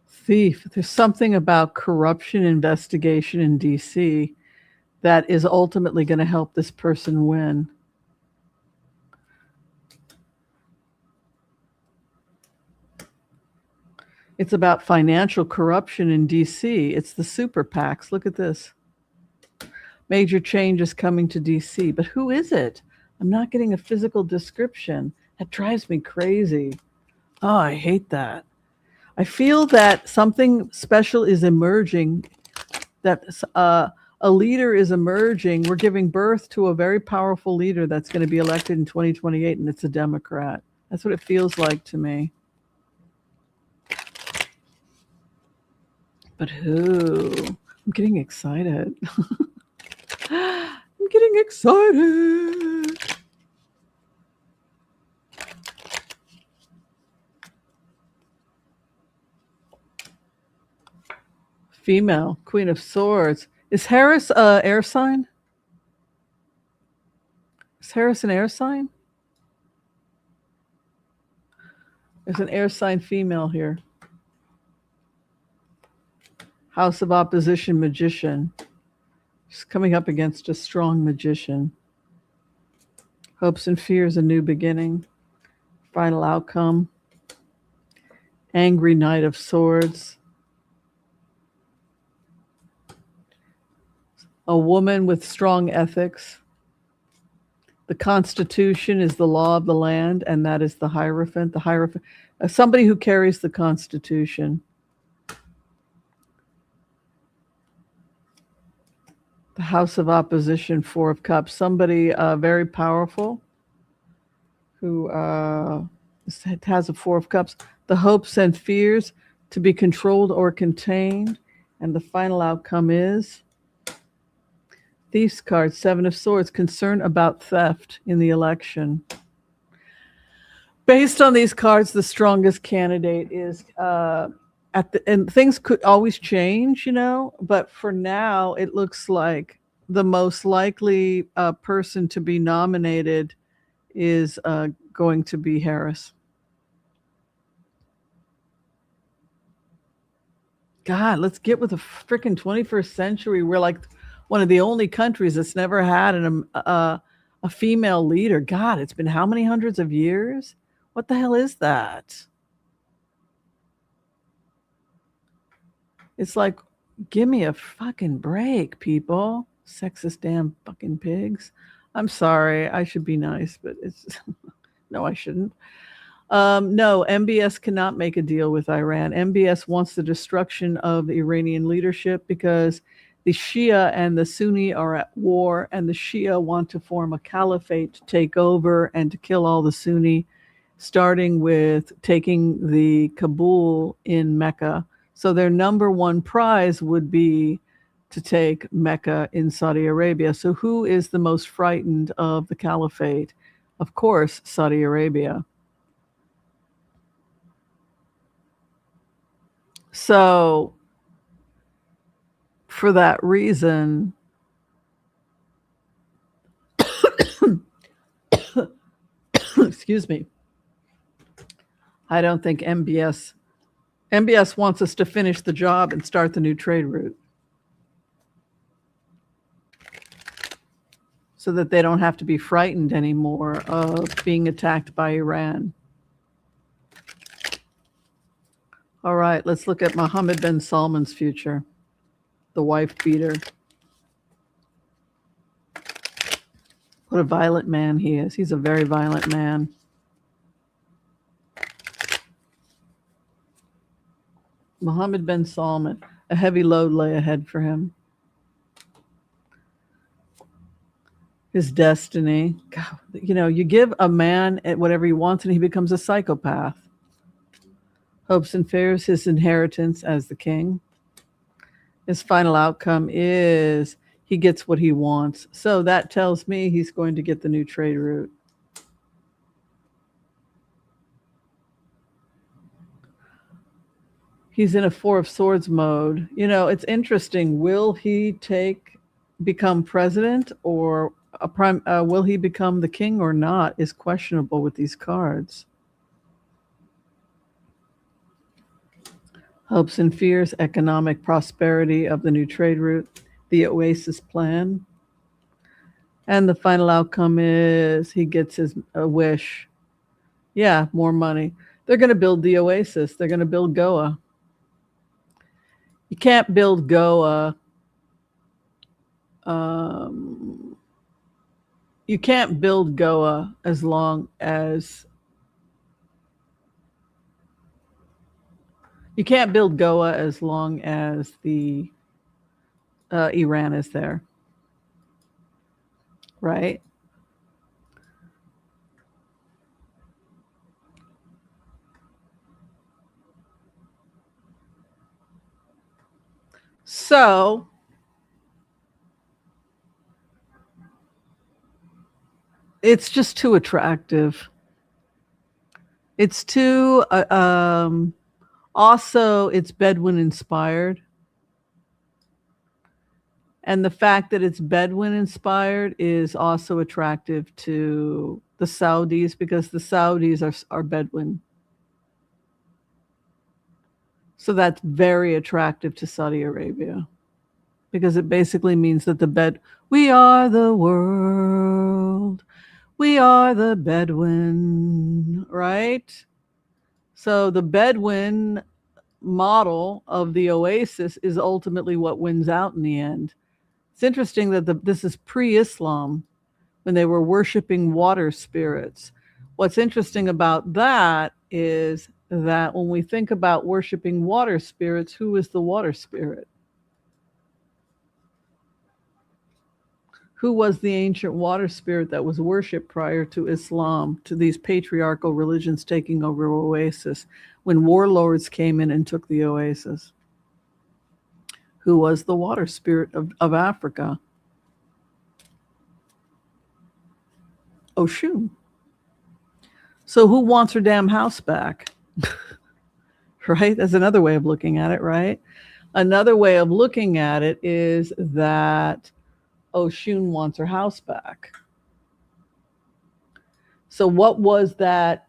Thief. There's something about corruption investigation in DC that is ultimately going to help this person win. It's about financial corruption in DC. It's the super PACs. Look at this. Major changes coming to DC. But who is it? I'm not getting a physical description. That drives me crazy. Oh, I hate that. I feel that something special is emerging, that a leader is emerging. We're giving birth to a very powerful leader that's going to be elected in 2028, and it's a Democrat. That's what it feels like to me. But who? I'm getting excited. I'm getting excited. Female, Queen of Swords. Is Harris air sign? Is Harris an air sign? There's an air sign female here. House of Opposition Magician. She's coming up against a strong magician. Hopes and fears, a new beginning. Final outcome. Angry Knight of Swords. A woman with strong ethics. The Constitution is the law of the land, and that is the Hierophant. The Hierophant, somebody who carries the Constitution. The House of Opposition, Four of Cups. Somebody very powerful who has a Four of Cups. The hopes and fears to be controlled or contained. And the final outcome is Thief's card, Seven of Swords, concern about theft in the election. Based on these cards, the strongest candidate is and things could always change, but for now, it looks like the most likely person to be nominated is going to be Harris. God, let's get with the freaking 21st century. We're like one of the only countries that's never had a female leader. God, it's been how many hundreds of years? What the hell is that? It's like, give me a fucking break, people. Sexist damn fucking pigs. I'm sorry. I should be nice, but it's no, I shouldn't. No, MBS cannot make a deal with Iran. MBS wants the destruction of the Iranian leadership because the Shia and the Sunni are at war, and the Shia want to form a caliphate to take over and to kill all the Sunni, starting with taking the Kabul in Mecca. So their number one prize would be to take Mecca in Saudi Arabia. So who is the most frightened of the caliphate? Of course, Saudi Arabia. So for that reason, excuse me, I don't think MBS wants us to finish the job and start the new trade route so that they don't have to be frightened anymore of being attacked by Iran. All right, let's look at Mohammed bin Salman's future, the wife beater. What a violent man he is. He's a very violent man. Mohammed bin Salman, a heavy load lay ahead for him. His destiny. God, you give a man whatever he wants and he becomes a psychopath. Hopes and fears, his inheritance as the king. His final outcome is he gets what he wants. So that tells me he's going to get the new trade route. He's in a Four of Swords mode. It's interesting. Will he become president, or will he become the king or not is questionable with these cards. Hopes and fears, economic prosperity of the new trade route, the Oasis plan. And the final outcome is he gets his wish. Yeah, more money. They're going to build the Oasis. They're going to build Goa. You can't build Goa. You can't build Goa as long as the Iran is there, right? So It's just too attractive. It's too, also, it's Bedouin inspired. And the fact that it's Bedouin inspired is also attractive to the Saudis because the Saudis are Bedouin. So that's very attractive to Saudi Arabia because it basically means that we are the world. We are the Bedouin, right? So the Bedouin model of the Oasis is ultimately what wins out in the end. It's interesting that this is pre-Islam when they were worshiping water spirits. What's interesting about that is that when we think about worshiping water spirits, who is the water spirit? Who was the ancient water spirit that was worshipped prior to Islam, to these patriarchal religions taking over Oasis, when warlords came in and took the Oasis? Who was the water spirit of Africa? Oshun. So who wants her damn house back? Right? That's another way of looking at it, right? Another way of looking at it is that Oshun wants her house back. So what was that?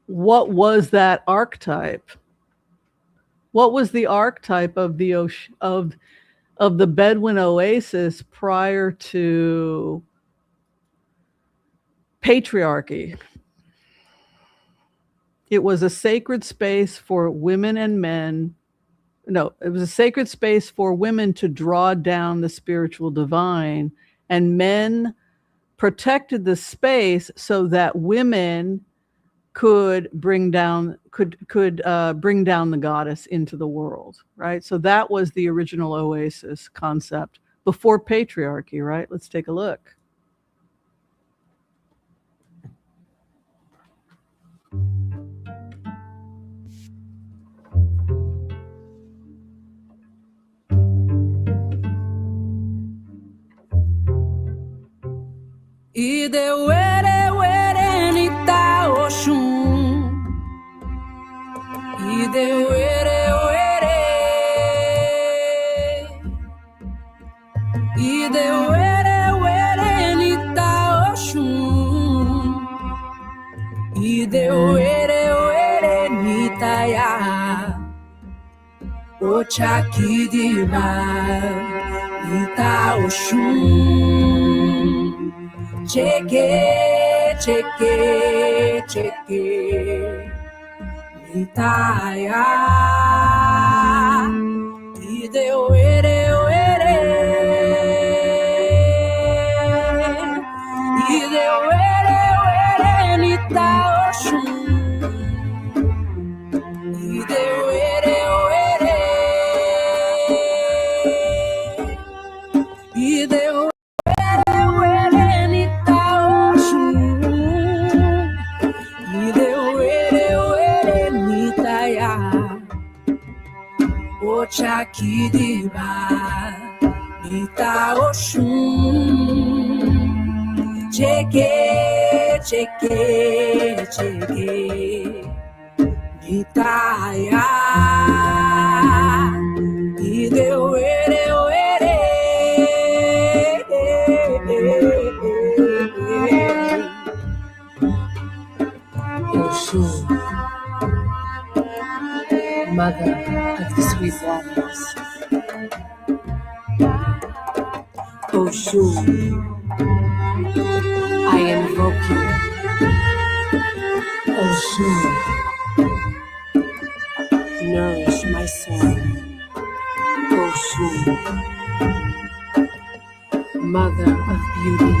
What was that archetype? What was the archetype of the Bedouin Oasis prior to patriarchy? It was a sacred space for women and men. No, it was a sacred space for women to draw down the spiritual divine, and men protected the space so that women could bring down the goddess into the world, right? So that was the original Oasis concept before patriarchy, right? Let's take a look. Ide were nita oshun. Ide were. Ide were nita oshun. Ide were nita ya. Ocha kidiba nita oshun. Cheque, cheque, cheque, Nitaya, Ide were, Ide were, Nita oshun, Ide were, Ide Chakidiba, Nita oshun, cheque, cheque, cheque, Nita ya, Ide were. Oshun, mother of the sweet waters. Oshun, I invoke you. Oshun, nourish my soul. Oshun, mother of beauty,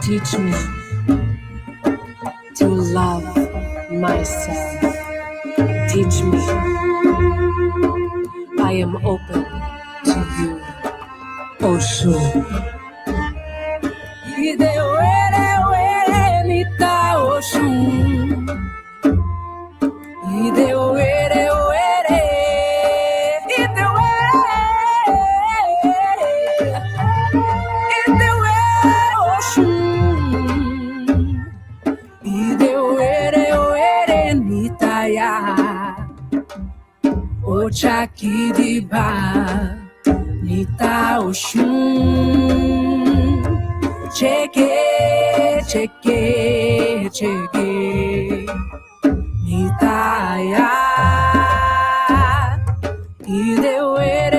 teach me to love myself. Teach me. I am open to you, Oshun. Ide were nita oshun. Ide were. Nitaya Ochakidiba Nita Oshun Cheke Cheke Cheke Nitaya Ide were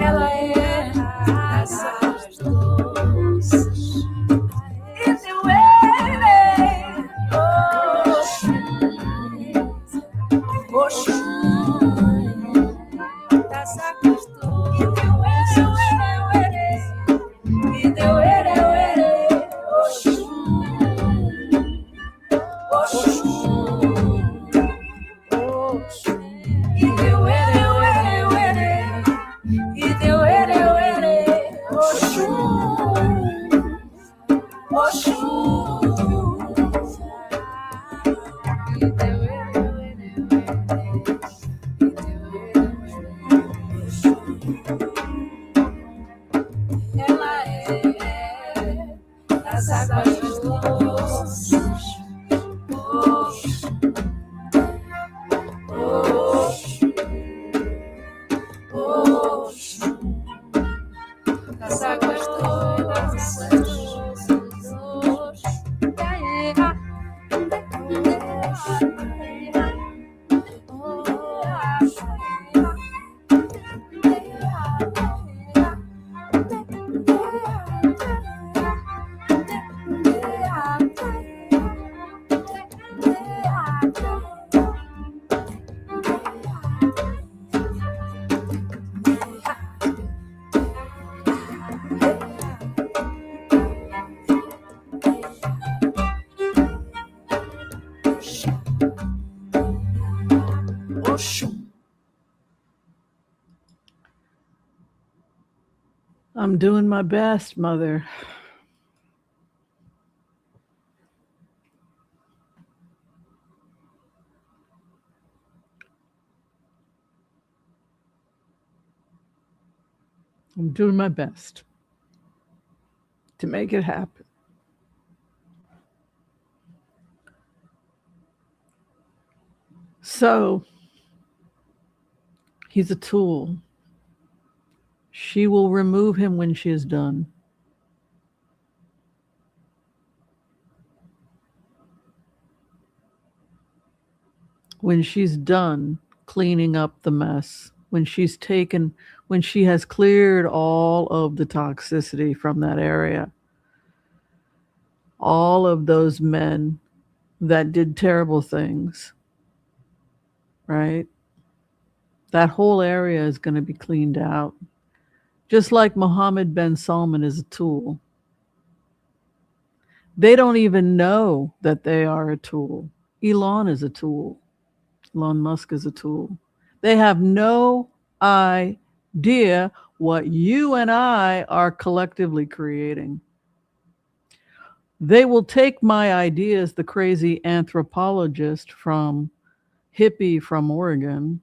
Ela é das águas doces. It's the way, Oxum, das águas doces. E deu Oxum, Oxum, e deu ela é das águas doces. Das águas doces. I'm doing my best, Mother. I'm doing my best to make it happen. So, he's a tool. She will remove him when she is done. When she's done cleaning up the mess, when she has cleared all of the toxicity from that area, all of those men that did terrible things, right? That whole area is going to be cleaned out. Just like Mohammed bin Salman is a tool. They don't even know that they are a tool. Elon is a tool. Elon Musk is a tool. They have no idea what you and I are collectively creating. They will take my ideas, the crazy anthropologist from hippie from Oregon.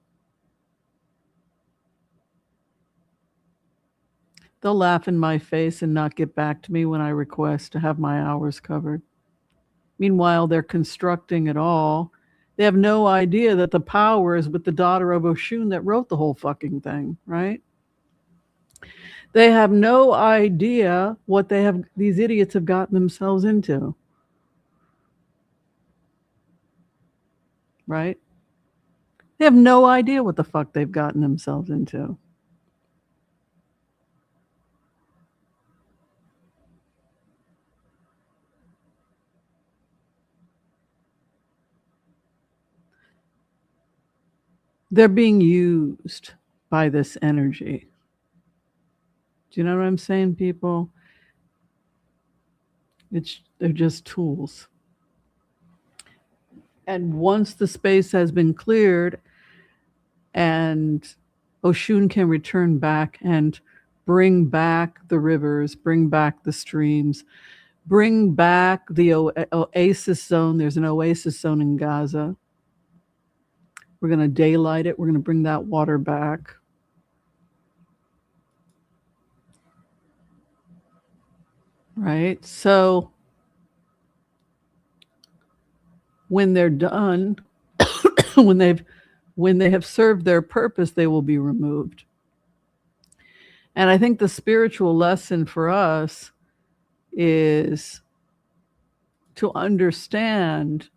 They'll laugh in my face and not get back to me when I request to have my hours covered. Meanwhile, they're constructing it all. They have no idea that the power is with the daughter of Oshun that wrote the whole fucking thing, right? They have no idea what these idiots have gotten themselves into. Right? They have no idea what the fuck they've gotten themselves into. they're being used by this energy. Do you know what I'm saying, people? They're just tools. And once the space has been cleared and Oshun can return back and bring back the rivers, bring back the streams, bring back the Oasis zone. There's an Oasis zone in Gaza. We're going to daylight it. We're going to bring that water back. Right? So when they're done, when they have served their purpose, they will be removed. And I think the spiritual lesson for us is to understand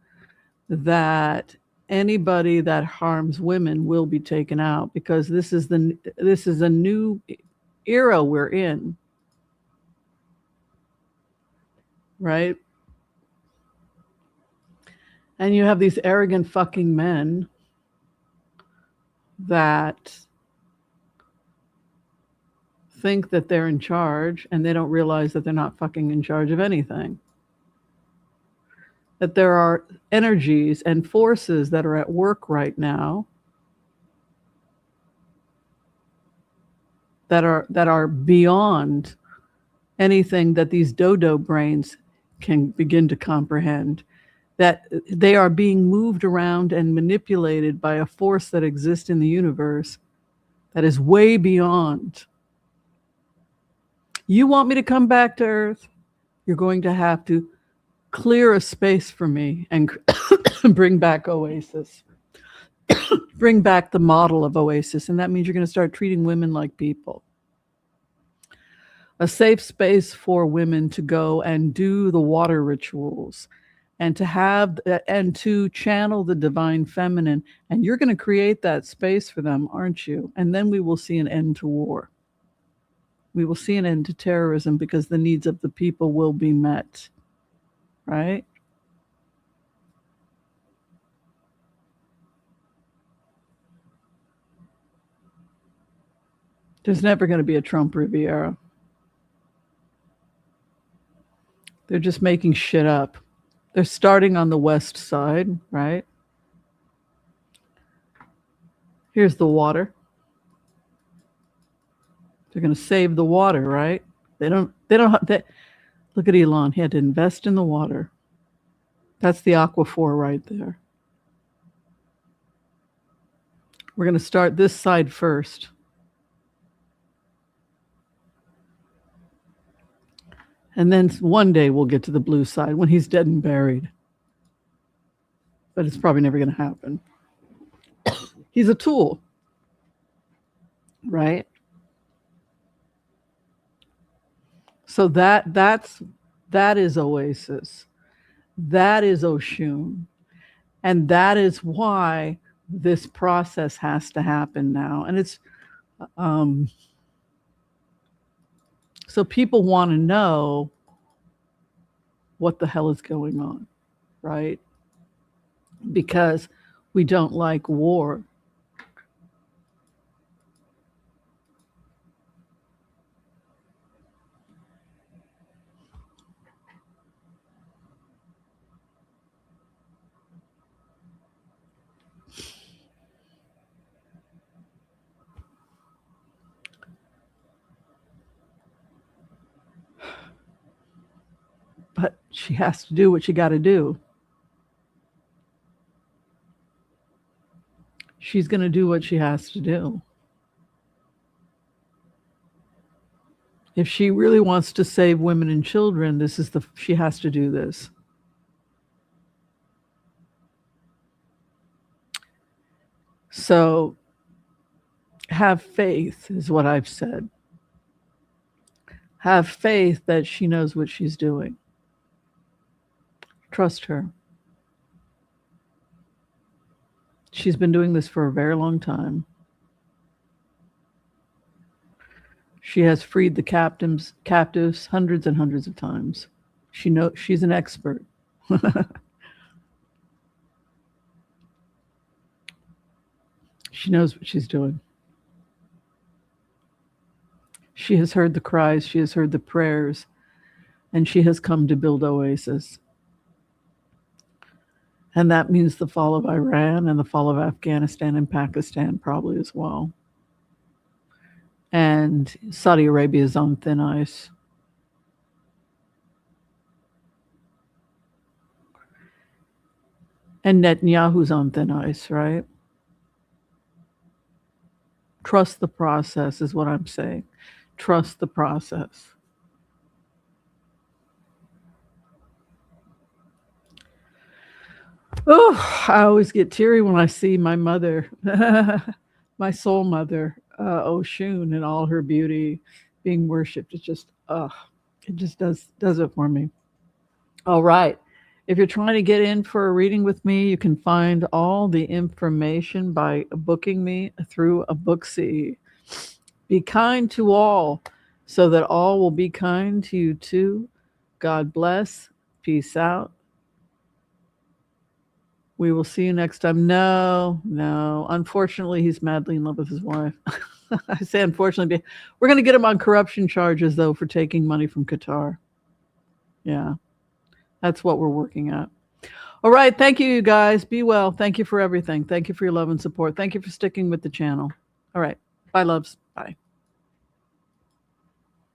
that anybody that harms women will be taken out, because this is a new era we're in. Right? And you have these arrogant fucking men that think that they're in charge, and they don't realize that they're not fucking in charge of anything. That there are energies and forces that are at work right now that are beyond anything that these dodo brains can begin to comprehend. That they are being moved around and manipulated by a force that exists in the universe that is way beyond. You want me to come back to Earth? You're going to have to clear a space for me and bring back Oasis. Bring back the model of Oasis. And that means you're going to start treating women like people. A safe space for women to go and do the water rituals and to channel the divine feminine. And you're going to create that space for them, aren't you? And then we will see an end to war. We will see an end to terrorism, because the needs of the people will be met. Right? There's never going to be a Trump Riviera. They're just making shit up. They're starting on the west side, right? Here's the water. They're going to save the water, right? They don't look at Elon. He had to invest in the water. That's the Aquaphor right there. We're going to start this side first. And then one day we'll get to the blue side when he's dead and buried. But it's probably never going to happen. He's a tool. Right? So that is Oasis. That is Oshun. And that is why this process has to happen now. And it's so people want to know what the hell is going on, right? Because we don't like war. But she has to do what she got to do. She's going to do what she has to do. If she really wants to save women and children, she has to do this. So have faith is what I've said. Have faith that she knows what she's doing. Trust her. She's been doing this for a very long time. She has freed the captives hundreds and hundreds of times. She's an expert. She knows what she's doing. She has heard the cries, she has heard the prayers, and she has come to build Oasis. And that means the fall of Iran and the fall of Afghanistan and Pakistan probably as well. And Saudi Arabia is on thin ice. And Netanyahu's on thin ice, right? Trust the process is what I'm saying. Trust the process. Oh, I always get teary when I see my mother, my soul mother, Oshun, in all her beauty being worshipped. It just does it for me. All right. If you're trying to get in for a reading with me, you can find all the information by booking me through a Booksy. Be kind to all so that all will be kind to you too. God bless. Peace out. We will see you next time. No. Unfortunately, he's madly in love with his wife. I say unfortunately. We're going to get him on corruption charges, though, for taking money from Qatar. Yeah. That's what we're working at. All right. Thank you guys. Be well. Thank you for everything. Thank you for your love and support. Thank you for sticking with the channel. All right. Bye, loves. Bye.